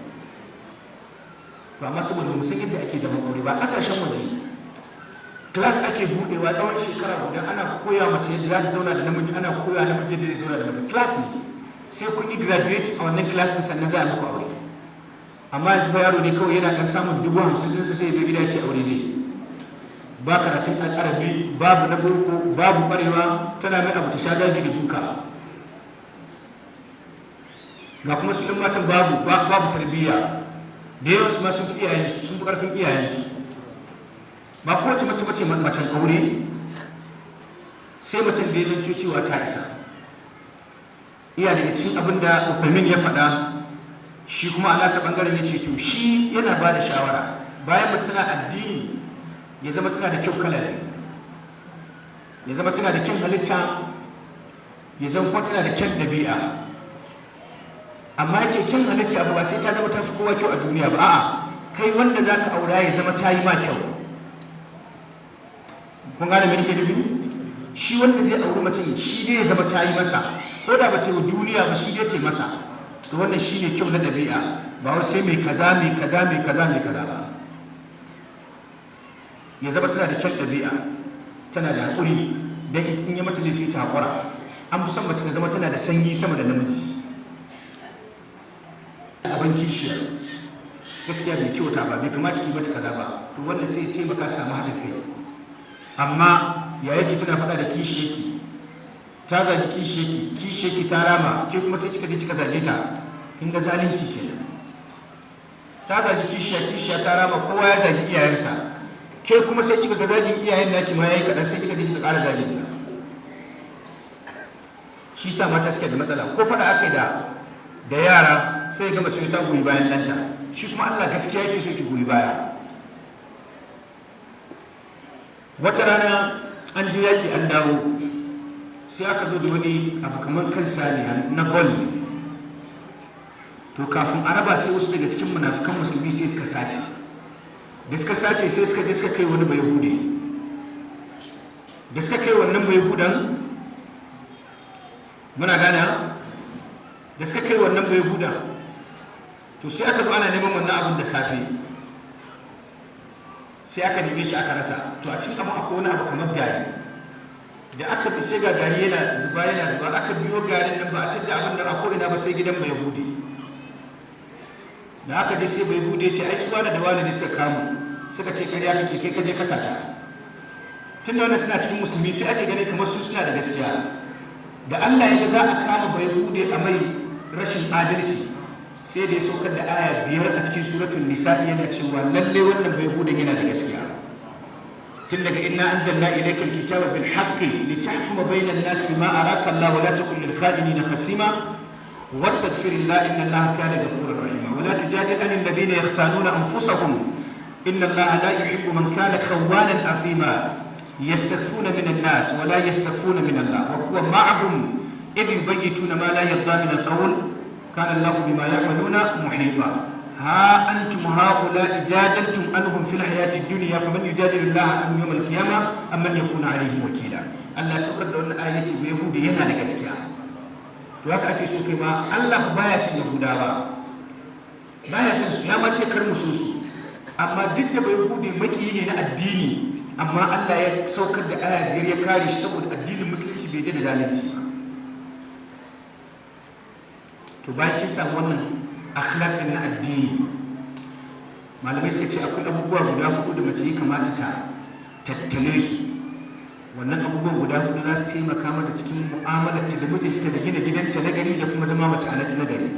A: To amma saboda mu san yadda ake zaman aure ba, kasashen waje class ake budewa tsawon shekara guda ana koya mace yadda za ta zauna da namiji, ana koya namiji yadda zai zauna da mace. Class ne, sai kun yi graduate a wannan class din sannan za a muku aure. Amma yanzu ba yaro ne kawai yana ɗan samun 50,000 ɗinsa sai bai gida ce aure zai, ba karatun al'arabi, babu na boko, babu ƙwarewa, tana mai abu ta sha zagi da duka. Ga kuma su ɗin matan babu tarbiyya, da yawan su ma sun fi iyayensu, sun fi ƙarfin iyayensu. Ba kowace mace macen aure sai macen da ya zanto cewa ta isa. Iya daga cikin abin da Uthaymin ya faɗa, shi kuma a nasa ɓangaren ya ce to shi yana ba da shawara bayan mace tana addini ya zama tana da kyau kala ne, ya zama tana da kyan halitta, ya zama kuma tana da kyan ɗabi'a. Amma ya ce kyan halitta ba sai ta zama ta fi kowa kyau a duniya ba, a'a kai wanda za ka aura ya zama ta yi ma kyau. Kun gane me nake nufi? Shi wanda zai auri mace shi dai ya zama ta yi masa, ko da ba ta yi duniya ba shi dai ta yi masa. To wannan shi ne kyau na ɗabi'a, ba wai sai mai kaza ba. Ya zama tana da kyan ɗabi'a, tana da haƙuri, don in yi mata laifi ta haƙura. An fi son mace ta zama tana da sanyi sama da namiji. Abin kishiyar gaskiya bai kyauta ba, bai kamata ki mata kaza ba, to wannan sai ya taimaka su samu haɗin kai. Amma yayin ki tana faɗa da kishiyarki, ta zagi kishiyarki ta rama, ke kuma sai kika je kika zage ta, kin ga zalunci kenan. Ta zagi kishiya ta rama, kowa ya zagi iyayensa, ke kuma sai kika ga zagin iyayen naki ma yayi kaɗan, sai kika je kika ƙara zagin ta. Shi sa mata suke da matsala, ko faɗa aka da yara sai ga mace ta goyi bayan ɗanta, shi kuma Allah gaskiya yake so ki goyi baya. Wata rana an je yaƙi an dawo, sai aka zo da wani abu kamar kan saniya na gol. To kafin a raba sai wasu daga cikin munafikan musulmi sai suka sace, da suka sace sai suka je suka kai wani bayahude. Da suka kai wannan bayahudan, muna gane, da suka kai wannan bayahudan, to sai aka zo ana neman wannan abin da safe, sai aka neme shi aka rasa. To a cikin abu akwai wani abu kamar gari, da aka bi sai ga gari yana zuba, aka biyo garin nan ba a tada abin nan a ko'ina ba sai gidan mai yahudi. Da aka je sai bai yahudi ce ai suwa da wani ne suka kamu, suka ce ƙarya kake, kai kaje kasa ta. Tun da wannan suna cikin musulmi sai ake gani kamar su suna da gaskiya. Da Allah ya ga za a kama bai yahudi a mai rashin adalci, sai da ya saukar da aya 5 a cikin suratul nisa yana cewa lalle wannan bai yahudi yana da gaskiya. tun daga inna anzalna ilaykal kitaba bil haqqi litahkuma bayna an-nas bima araka Allah wa la takun lil kha'inina khasima wastaghfirillah inna Allaha kana ghafurur rahima wa la tujadil anil ladina yahtanuna anfusahum inna Allaha la yuhibbu man kana khawanan athima yastaghfuna min an-nas wa la yastaghfuna min Allah wa huwa ma'ahum idh yubayyituna ma la yarda min al-qawl kana Allahu bima ya'maluna muhita. ها أنتم هؤلاء جادلتم عنهم في الحياة الدنيا فمن يجادل الله عنهم يوم القيامة أم من يكون عليهم وكيلا. الله سبحانه وتعالى آية بيهود ينا لجسكيا. توقع كي سوكي ما الله بايا سن يهودا بايا سن يا ما تشكر مسوسو amma duk da bai hude makiyi ne na addini, amma Allah ya saukar da aya biyar ya kare shi saboda addinin musulunci bai da zalunci ba. To bayan kin samu wannan akhlaq din na addini, malamai suka ce akwai abubuwa guda hudu da mace ya kamata ta tattale su. Wannan abubuwan guda hudu za su taimaka mata cikin mu'amalarta da mijinta da gina gidanta na gari da kuma zama mace a na gari.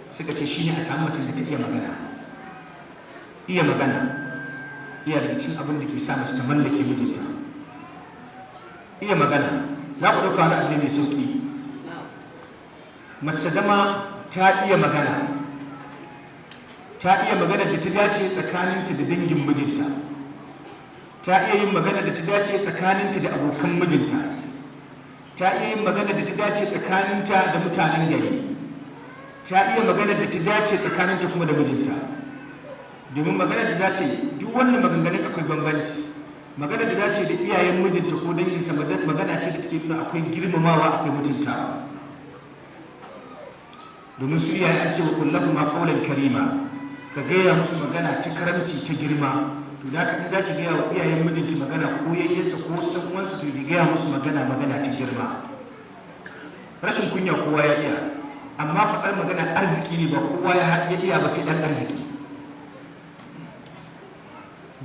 A: Suka ce shine a samu mace da ta iya magana. Iya magana iya daga cikin abin da ke sa mace ta mallake mijinta. Iya magana za ku ɗauka wani abu ne mai sauƙi. Mace ta zama ta iya magana, ta iya magana da ta dace tsakaninta da dangin mijinta, ta iya yin magana da ta dace tsakaninta da abokan mijinta, ta iya yin magana da ta dace tsakaninta da mutanen gari, ta iya magana da ta dace tsakaninta kuma da mijinta. Domin magana da za ta yi duk wannan maganganun akwai bambanci. Magana da za ta yi da iyayen mijinta ko danginsa magana ce da take nuna akwai girmamawa, akwai mutuntawa. Domin su iyaye an ce wa kullahu ma qawlan karima, ka gaya musu magana ta karamci ta girma. To da haka in zaki gaya wa iyayen mijinki magana ko yayyensa ko wasu ɗan uwansa, to ki gaya musu magana ta girma. Rashin kunya kowa ya iya, amma faɗar magana arziki ne, ba kowa ya iya ba sai ɗan arziki.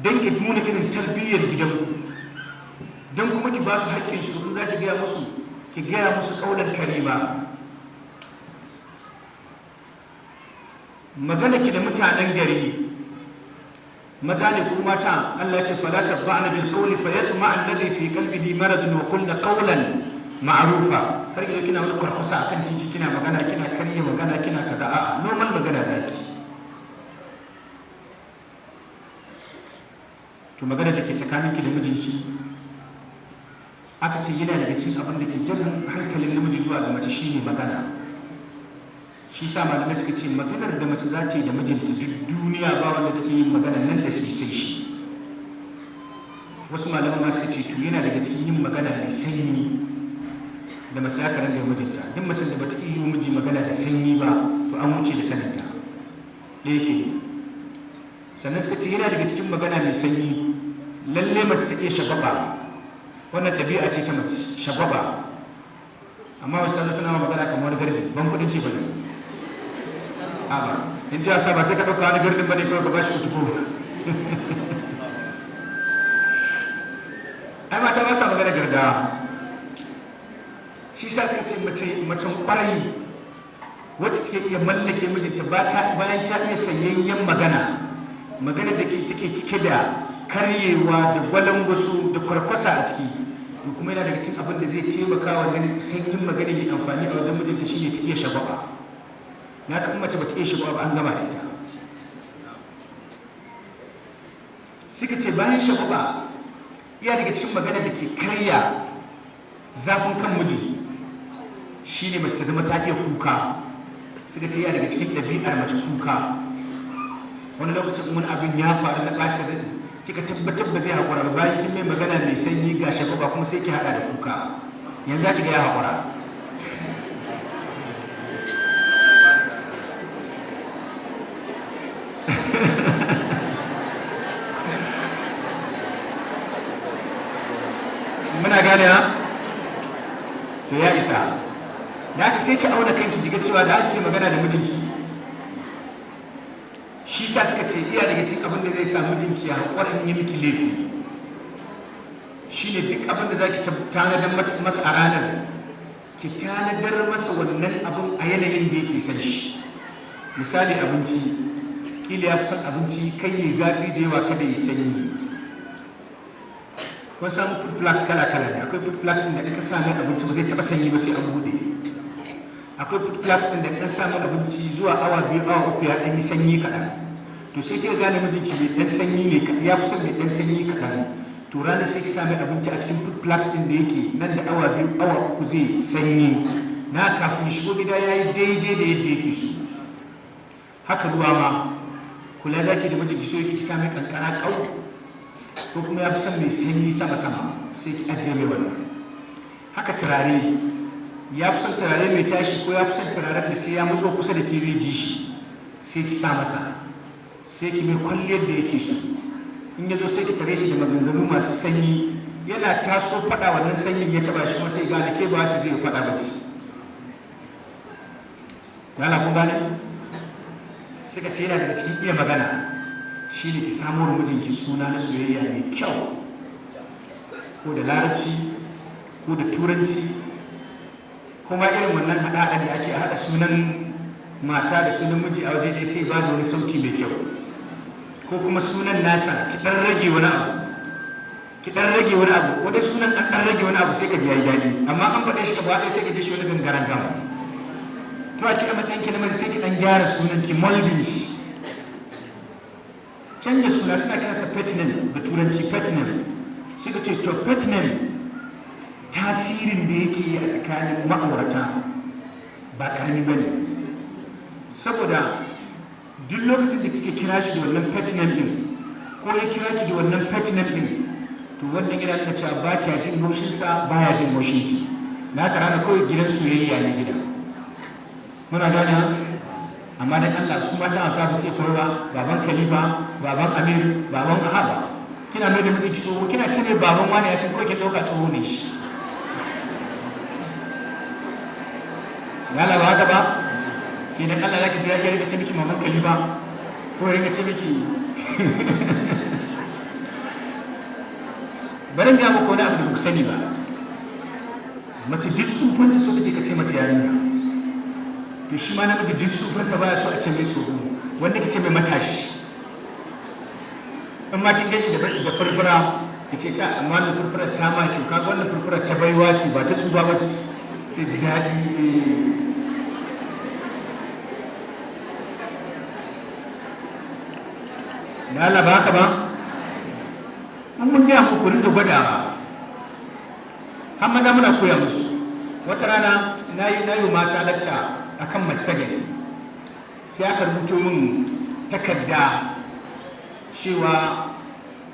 A: Don ki nuna irin tarbiyyar gidanku, don kuma ki ba su haƙƙinsu, domin za ki gaya musu, ki gaya musu ƙaunar karima. Magana ki da mutanen gari, maza ne ko mata, Allah ya ce fala tabba'na bil qawli fayatma alladhi fi qalbihi maradun wa qulna qawlan ma'rufa. Har ki kina wani kwarkwasa akan titi, kina magana, kina karye magana, kina kaza, a'a normal magana zaki. To magana da ke tsakaninki da mijinki, aka ce yana daga cikin abin da ke jan hankalin namiji zuwa ga mace shine magana. Shi sa malamai suka ce maganar da mace za ta yi da mijinta duk duniya ba wanda take yin magana nan da shi sai shi. Wasu malamai ma suka ce to yana daga cikin yin magana mai sanyi da mace aka ranga mijinta. Duk mace da bata iya yi miji magana da sanyi ba, to an wuce da saninta da yake. Sannan suka ce yana daga cikin magana mai sanyi, lalle mace ta iya shagwaba. Wannan ɗabi'a ce ta mace, shagwaba. Amma wasu ta zo tana magana kamar wani gardi, ban kuɗin ce ba ne. Ba in ta sa ba sai ka ɗauka wani gardin ba ne kawai ka ba shi utuko. Ai mata ba sa magana gardawa. Shi sa suka ce macen kwarai wacce take iya mallake mijinta bayan ta iya sanyayyen magana da take cike da karyewa da gwalangwaso da kwarkwasa a ciki, to kuma yana daga cikin abin da zai taimaka wa sanyin magana yin amfani a wajen mijinta shine ta iya shagwaba. Na kan mace ba ta iya shagwaba ba, an gama da ita. Suka ce bayan shagwaba iya daga cikin magana da ke karya zafin kan miji shine mace ta zama ta iya kuka. Suka ce iya daga cikin ɗabi'ar mace kuka. Wani lokacin wani abin ya faru na ɓacin rai, kika tabbatar ba zai haƙura ba, bayan kin mai magana mai sanyi ga shagwaba kuma sai ki haɗa da kuka, yanzu za ki ga ya haƙura. Muna gane ha? To ya isa. Da haka sai ki auna kanki jiga cewa da ake magana da mijinki. Shi sa suka ce iya daga cikin abin da zai sa mijinki ya haƙura in yi miki laifi shine duk abin da za ki tanadar masa a ranar, ki tanadar masa wannan abin a yanayin da yake son shi. Misali abinci, kila ya fi son abinci kai yi zafi da yawa kada yi sanyi. Kun san food plugs kala-kala ne. Akwai food plugs ɗin da in ka sa mai abinci ba zai taɓa sanyi ba sai an buɗe. Akwai food plugs ɗin da in ka sa mai abinci zuwa awa 2 awa 3 ya ɗan yi sanyi kaɗan. To sai ta gane mijinki mai ɗan sanyi ne, ya fi son mai ɗan sanyi kaɗan. To ranar sai ki sa mai abinci a cikin food plugs ɗin da yake nan da awa 2 awa 3 zai sanyi. Na kafin shigo gida ya yi daidai da yadda yake so. Haka ruwa ma, kula za ki da mijinki so yake ki sa mai kankara ƙau, ko kuma ya fi son mai sanyi sama-sama sai ki ajiye mai wannan. Haka turare, ya fi son turare mai tashi ko ya fi son turaren da sai ya matso kusa da ke zai ji shi sai ki sa masa, sai ki mai kwalliyar da yake so. In ya zo sai ki tare shi da maganganu masu sanyi, yana taso faɗa wannan sanyin ya taba shi kuma sai gane ke ba ta zai faɗa ba ce. Yana kun gane? Suka ce yana daga cikin iya magana shi ne ki samu da mijinki suna na soyayya mai kyau, ko da larabci ko da turanci, kuma irin wannan haɗa-haɗa da ake haɗa sunan mata da sunan miji a waje ɗaya sai ba da wani sauti mai kyau, ko kuma sunan nasa ki ɗan rage wani abu wani sunan ɗan rage wani abu sai ka ji yayi daɗi, amma an faɗe shi gaba ɗaya sai ka ji shi wani gangaren gama. To a kika matsayin ki na mai sai ki ɗan gyara sunan ki molding shi, canja suna suna kiransa pet name da turanci pet name. Suka ce to pet name tasirin da yake yi a tsakanin ma'aurata ba ƙarami ba ne, saboda duk lokacin da kike kira shi da wannan pet name ɗin ko ya kira ki da wannan pet name ɗin, to wannan yana nuna cewa ba kya jin haushinsa ba ya jin haushinki, na haka rana kawai gidan soyayya ne gidan. Muna gane? Amma dan Allah su mata a sabu sai kawai ba baban Khalifa, baban Amir, baban Ahaba, kina mai da mijinki tsoho, kina ce mai baban wani ya san kawai kin ɗauka tsoho ne shi. Yala ba haka ba? Ke dan Allah zaki jira ya rika ce miki maman Khalifa ko ya rika ce miki barin ga muku wani abu da ku sani ba. Mace duk tsufanta so kake ka ce mata yarinya, to shi ma namiji duk tsufansa baya so a ce mai tsoho, wanda kace mai matashi. In ma kin gashi da furfura kace ka amma da furfura ta ma kin kaga wannan furfura ta baiwa ce ba ta tsuba ba ce, sai ji daɗi. Na Allah ba haka ba? Mun gaya muku rinda gwadawa, har maza muna koya musu. Wata rana na yi mata lacca akan mace ta gari, sai aka rubuto min takarda cewa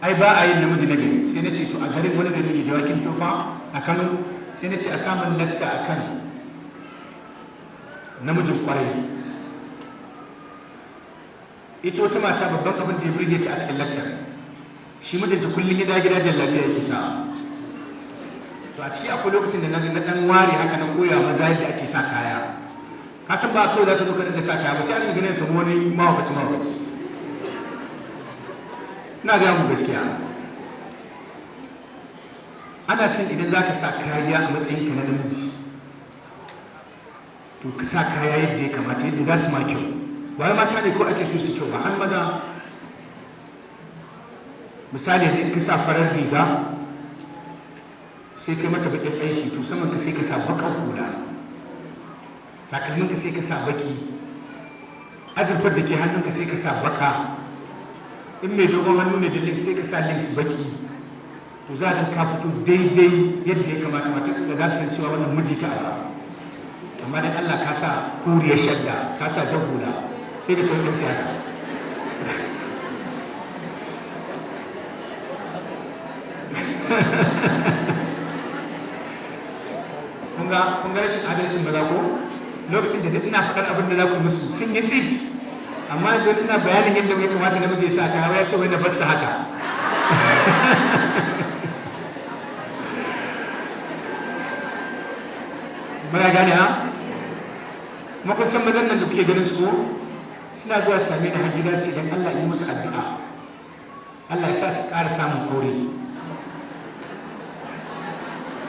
A: ai ba a yin namiji na gari. Sai na ce to a garin wani gari ne da Dawakin Tofa a Kano, sai na ce a samun lacca akan namijin kwarai. Ita wata mata babban abin da ya burge ta a cikin lacca, shi mijinta kullum gida jallabiya yake sa. To a ciki akwai lokacin da na dan ware haka na koya maza yadda ake sa kaya. Ka san ba kawai za ka zo ka dinga sa kaya ba, sai an ganin kamar wani mahaukaci. Ina gaya mu gaskiya, ana son idan za ka sa kaya a matsayin ka na namiji, to ka sa kaya yadda ya kamata, yadda za su ma kyau. Ba mata ne ko ake so su kyau ba, har maza. Misali yanzu in ka sa farar riga sai kai mata bakin aiki, to saman ka sai ka sa bakan hula, takalmin ka sai ka sa baki, azurfar da ke hannun ka sai ka sa baka, in mai dogon hannu ne da links sai ka sa links baki. To za ka fito daidai yadda ya kamata, mata da za su san cewa wannan miji ta aura. Amma dan Allah ka sa koriyar shadda, ka sa jan hula, sai ka ce wani siyasa. kun ga rashin adalcin maza ko? Lokacin da ina faɗar abin da za ku musu sun yi tsit, amma yanzu ina bayanin yadda ya kamata namiji ya sa kaya, ya ce wai na bar su haka. Muna gane ha? Kuma kun san mazan nan da kuke ganin su ko? Suna zuwa su same ni har gida su ce don Allah yi musu addu'a, Allah ya sa su ƙara samun aure.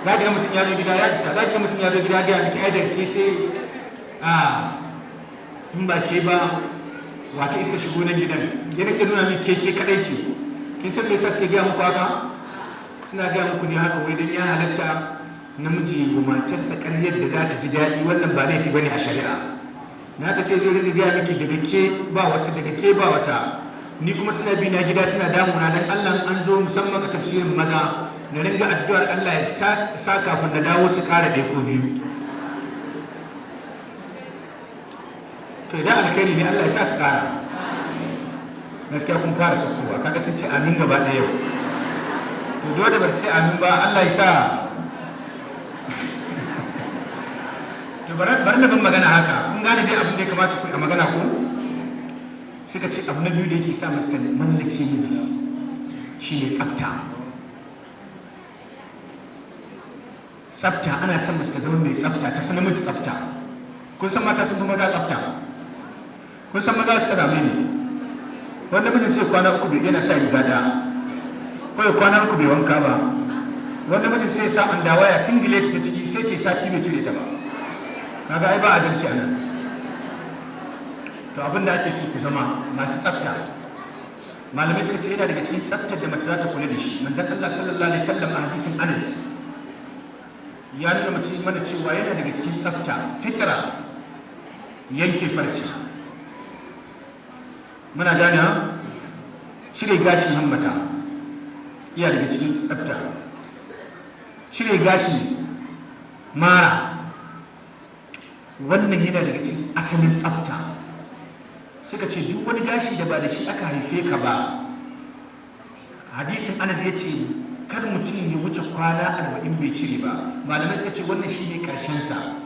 A: Za ki ga mutum ya zo gida ya isa, za ki ga mutum ya zo gida ya miki aidar ke sai in ba ke ba wata isa shigo nan gidan, ya rika nuna miki ke kadai ce. Kin san me yasa suke gaya muku haka? Suna gaya muku ne haka wai don ya halatta namiji ya matarsa ƙaryar da za ta ji daɗi, wannan ba laifi bane a shari'a. Na ka sai zai rinka gaya miki daga ke ba wata, ni kuma suna bi na gida suna damuna dan Allah an zo musamman a tafsirin maza na ringa addu'ar Allah ya sa kafin na dawo su ƙara ɗaya ko biyu. To idan alkhairi ne Allah ya sa su ƙara. Gaskiya kun fara saukowa, kaga sun ce amin gaba ɗaya yau. To dole da bar ce amin ba, Allah ya sa. To bari na bin magana haka, kun gane dai abin da ya kamata ku a magana ko? suka ce abu na biyu da yake sa mace ta mallake miji shine tsafta. Tsafta ana son mace ta zama mai tsafta, ta fi namiji tsafta. Kun san mata sun fi maza tsafta. Kun san maza suka dame ne, wanda mijin sai kwana uku bai yana sa riga da ko ya kwana uku bai wanka ba, wanda mijin sai sa andawaya singlet ta ciki sai ke sati bai cire ta ba. Kaga ai ba adalci a nan. To abin da ake so ku zama masu tsafta. Malamai suka ce yana daga cikin tsaftar da mace za ta kula da shi. Manzon Allah sallallahu alaihi wasallam a hadisin Anas ya nuna mace mana cewa yana daga cikin tsafta fitra yanke farce. Muna gane cire gashin hammata iya daga cikin tsafta. Cire gashin mara wannan yana daga cikin asalin tsafta. Suka ce duk wani gashi da ba da shi aka haife ka ba, hadisin Anas ya ce kar mutum ya wuce kwana 40 bai cire ba. Malamai suka ce wannan shi ne ƙarshensa.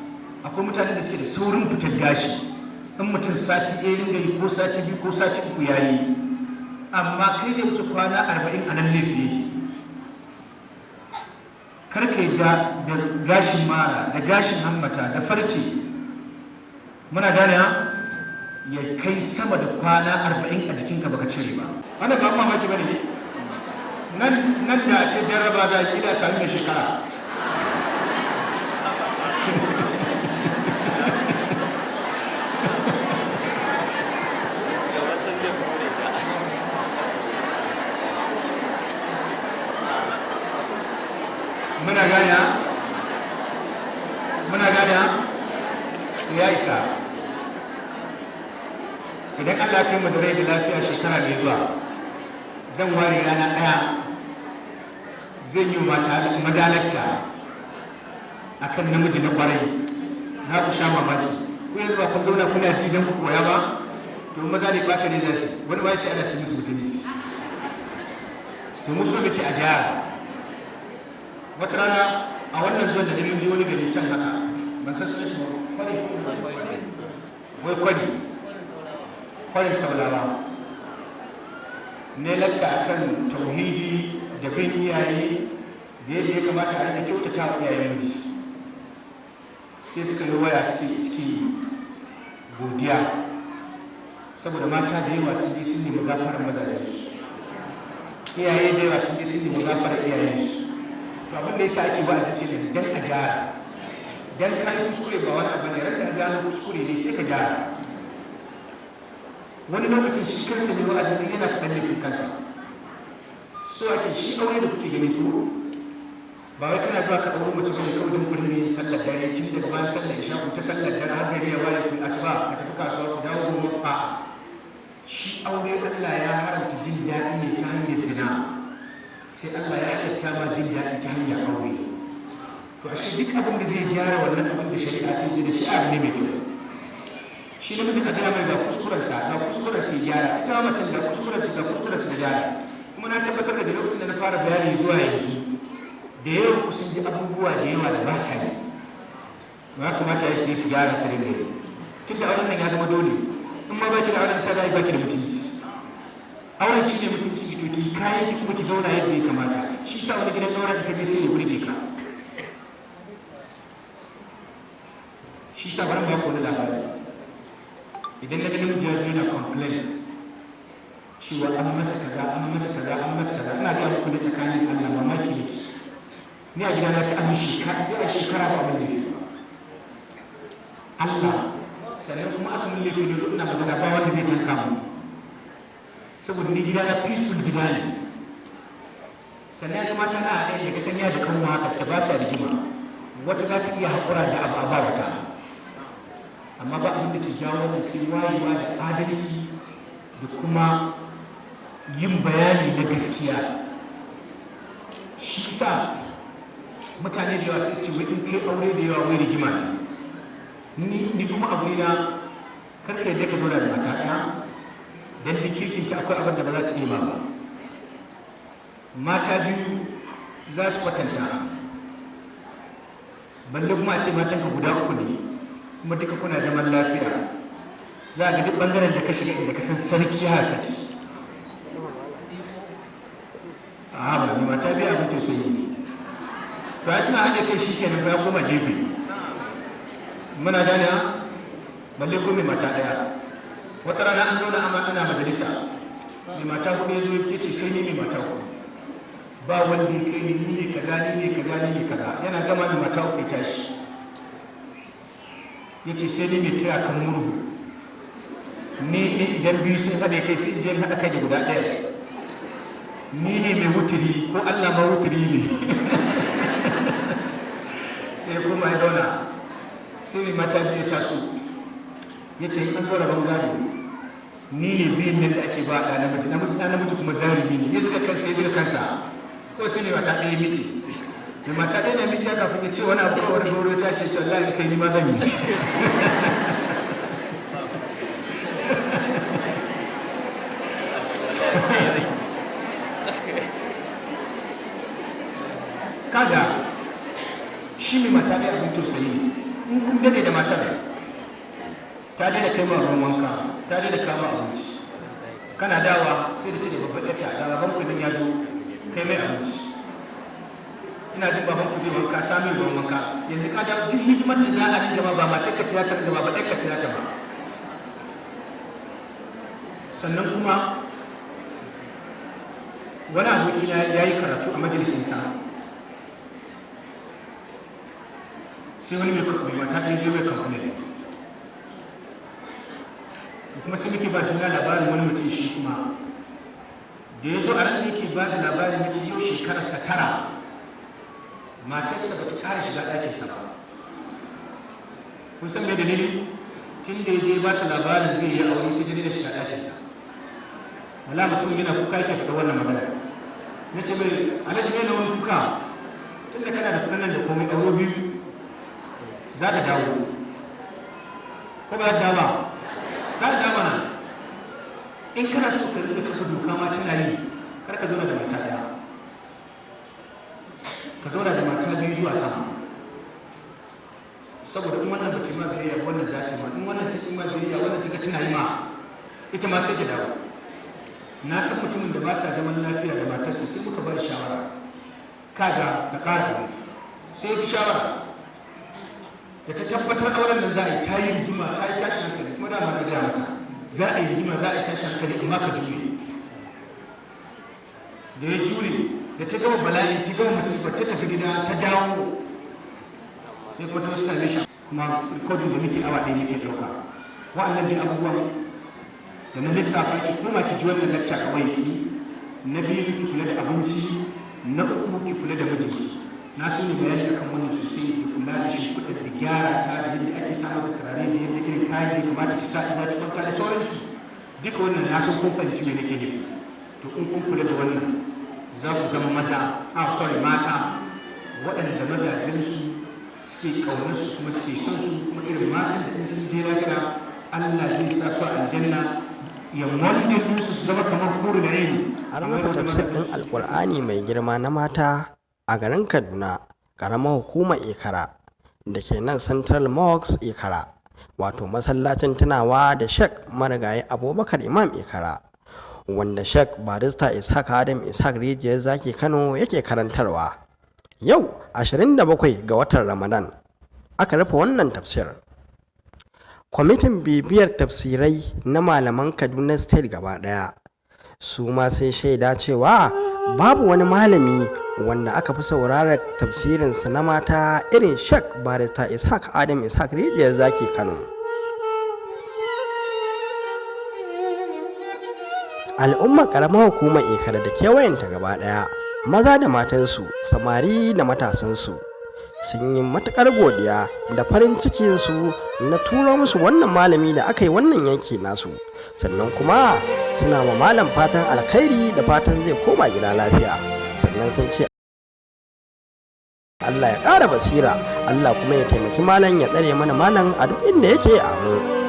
A: Akwai mutane da suke da saurin fitar gashi, in mutum sati ɗaya ringa yi ko sati biyu ko sati uku ya yi, amma kai ya wuce kwana 40 a nan laifi yake. Kar ka yi da gashin mara da gashin hammata da farce, muna gane ya kai sama da kwana 40 a jikinka baka cire ba. Wannan ba mamaki bane ne. Nan da ce jarraba za ki da sami da shekara. Muna gane ya isa. Idan Allah ya kai mu da rai da lafiya shekara mai zuwa, zan ware rana ɗaya zai yi mata maza lacca akan namiji na kwarai. Za ku sha mamaki. Ku yanzu ba kun zauna kuna ji don ku koya ba, to maza ne ɓata ne za su wani wani sai ana ci musu mutane. To mu so muke a gyara. Wata rana a wannan zuwan da mun je wani gari can haka, ban san sunan shi ba, kwarin saulawa. Ne lacca akan tauhidi da bin iyaye da yadda ya kamata a rika kyautata wa iyayen miji. Sai suka yi waya suke godiya saboda mata da yawa sun je sun nemi gafarar mazajensu, iyaye da yawa sun je sun nemi gafarar iyayensu. To abin da yasa ake ba a zikirin dan a gyara, dan ka yi kuskure ba wani abu ne, ran da gano kuskure ne sai ka gyara. Wani lokacin shi kansa ne wa'azin yana fitar laifin kansa. So ake shi aure da kuke gani ko ba wai kana zuwa ka aure mace bane kawai don kullum yin sallar dare tun daga bayan sallar isha ku ta sallar dare har gari ya waye ku asuba ka tafi kasuwa ku dawo gobe. A'a, shi aure Allah ya haramta jin daɗi ne ta hanyar zina, sai Allah ya halatta ma jin daɗi ta hanyar aure. To ashe duk abin da zai gyara wannan abin da shari'a ta yi da shi abu ne mai kyau. Shi namijin a gaya mai ga kuskurensa ya gyara, ita ma macen ga kuskurenta da gyara. Kuma na tabbatar da lokacin da na fara bayani zuwa yanzu da yawan sun ji abubuwa da yawa da ba sa yi. Ba kamata ya su gyara su rinda yi. Tun da auren nan ya zama dole, in ma baki da auren ta za baki da mutunci. Auren shi ne mutunci ki to ki kayan ki kuma ki zauna yadda ya kamata. Shi sa wani gidan auren ka je sai ya burge ka. Shi sa bari ba ku wani labari. Idan na ga namiji ya zo yana complain cewa an masa kaza ina ga muku ne tsakanin Allah mamaki yake. Ni a gidana sai an a shekara ba mun laifi Allah, sannan kuma aka mun laifi ne ina magana ba wanda zai tanka mu, saboda ni gidana peaceful gida ne. Sannan ga mata na ɗaya daga sanya da kanwa haka suka ba sa rigima, wata za ta iya haƙura da abu a ba wata, amma ba abin da ke jawo wannan sai wayewa da adalci da kuma yin bayani na gaskiya. Shi sa mutane da yawa sai su ce wai in kai aure da yawa wai rigima ne. Ni kuma abu na karka yadda ka zauna da mata ɗaya don duk kirkinta akwai abin da ba za ta iya ba. Mata biyu za su kwatanta, balle kuma a ce matanka guda uku ne kuma duka kuna zaman lafiya. za ga duk bangaren da ka shiga inda ka san sarki haka a ba ni mata biya abin tausayi ne ba suna haɗe kai shi kenan ba koma gefe muna gane balle ko mai mata ɗaya wata rana an zauna ana majalisa mai mata hudu ya zo ya ce sai ni mai mata hudu ba wanda ya kai ni ne kaza ni ne kaza ni ne kaza yana gama mai mata hudu ya tashi ya ce sai ni mai taya kan murhu ni idan biyu sun haɗe kai sai in haɗa kai da guda ɗaya ni ne mai wuturi ko Allah ma wuturi ne sai kuma ya zauna sai mai mata biyu taso ya ce an zo rabon gado ni ne biyun nan da ake ba ɗa namiji kuma zarumi ne ya zuga kansa ya zuga kansa ko su ne mata ɗaya miƙe da mata ɗaya na miƙe kafin ya ce wani abu kawai goro ya tashi ya ce wallahi kai ni ma zan yi kaga shi mai mata ɗaya abin tausayi ne in kun dade da matar ta daina kai ma ruwan wanka ta daina kama abinci kana dawa sai da ce da babban ɗata da baban ku ya zo kai mai abinci ina jin baban ku zai wanka sami ruwan wanka yanzu ka da duk hidimar da za a ringa ma ba matar ka ce za ta ringa ba ɗan ka ce za ta ba sannan kuma wani abokina ya yi karatu a majalisinsa sai wani mai mata ɗin zai mai kamfanin kuma sai muke ba juna labarin wani mutum shi kuma da ya zo a ran da yake ba da labarin ya ce yau shekararsa 9 matarsa ba ta ƙara shiga ɗakinsa ba kun san mai dalili tun da ya je ba ta labarin zai yi aure sai da shiga ɗakinsa wala mutum yana kuka yake faɗa wannan magana na ce mai alhaji mai na wani kuka tun da kana da kuɗin nan da komai aure biyu za ta dawo ko ba za ta dawo ba za ta dawo mana in kana so ka rika kafa doka ma tana yi kar ka zauna da mata ɗaya ka zauna da mata biyu zuwa sama saboda in wannan ba ta ma biyayya wannan za ta ma in wannan ta ma biyayya wannan ta ga tana yi ma ita ma sai ta dawo na san mutumin da ba sa zaman lafiya da matarsa sai muka ba shawara kaga ka ƙara sai ya fi shawara da ta tabbatar auren nan za a yi ta yi rigima ta yi tashin hankali kuma dama na gaya masa za a yi rigima za a yi tashin hankali amma ka jure da ya jure da ta gama bala'in ta gama musibar ta tafi gida ta dawo sai kuma ta wasu same shi kuma rikodin da muke awa ɗaya muke ɗauka wa'annan dai abubuwan da na lissafa ki kuma ki ji wannan lacca a waiki na biyu ki kula da abinci na uku ki kula da mijinki na so ne bayani akan wannan sosai ki kula da shi kudin da gyara ta da yadda ake samu da turare da yadda irin kayan da kamata ki sa in za ki kwanta da sauransu duka wannan na san kun fahimci me nake nufi to in kun kula da wannan za ku zama mata waɗanda mazajensu suke ƙaunarsu kuma suke son su kuma irin matan da in sun je lahira Allah zai sa su a aljanna ya wanda su zama kamar kuru da rai.
C: An rubuta tafsir ɗin Alƙur'ani mai girma na mata a garin Kaduna, ƙaramar hukumar Ikara da ke nan Central Mosque Ikara, wato masallacin tunawa da Sheikh marigayi Abubakar Imam Ikara, wanda Sheikh Barista Ishaq Adam Ishaq Rijiyar Zaki Kano yake karantarwa. Yau 27 ga watan Ramadan aka rufe wannan tafsir. Kwamitin bibiyar tafsirai na malaman Kaduna State gaba ɗaya su ma sai shaida cewa babu wani malami wanda aka fi sauraron tafsirinsa na mata irin Sheikh Barista Ishaq Adam Ishaq Rijiyar Zaki Kano. Al'ummar ƙaramar hukumar Ikara da kewayenta gaba ɗaya, maza da matansu, samari da matasansu, sun yi matuƙar godiya da farin cikinsu na turo musu wannan malami da aka yi wannan yanki nasu, sannan kuma suna ma malam fatan alkhairi da fatan zai koma gida lafiya, sannan sun ce Allah ya ƙara basira, Allah kuma ya taimaki malam ya tsare mana malam a duk inda yake amin.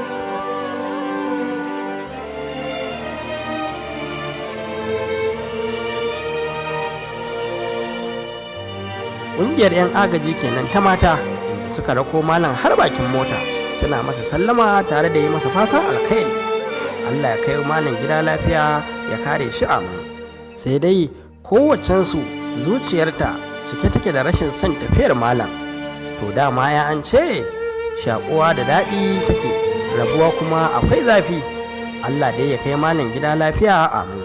C: Ƙungiyar 'yan agaji kenan ta mata inda suka rako malam har bakin mota suna masa sallama tare da yi masa fatan alkhairi. Allah ya kai malam gida lafiya ya kare shi amin. Sai dai kowacensu zuciyarta cike take da rashin son tafiyar malam. To dama ya an ce shakuwa da daɗi take, rabuwa kuma akwai zafi. Allah dai ya kai malam gida lafiya amin.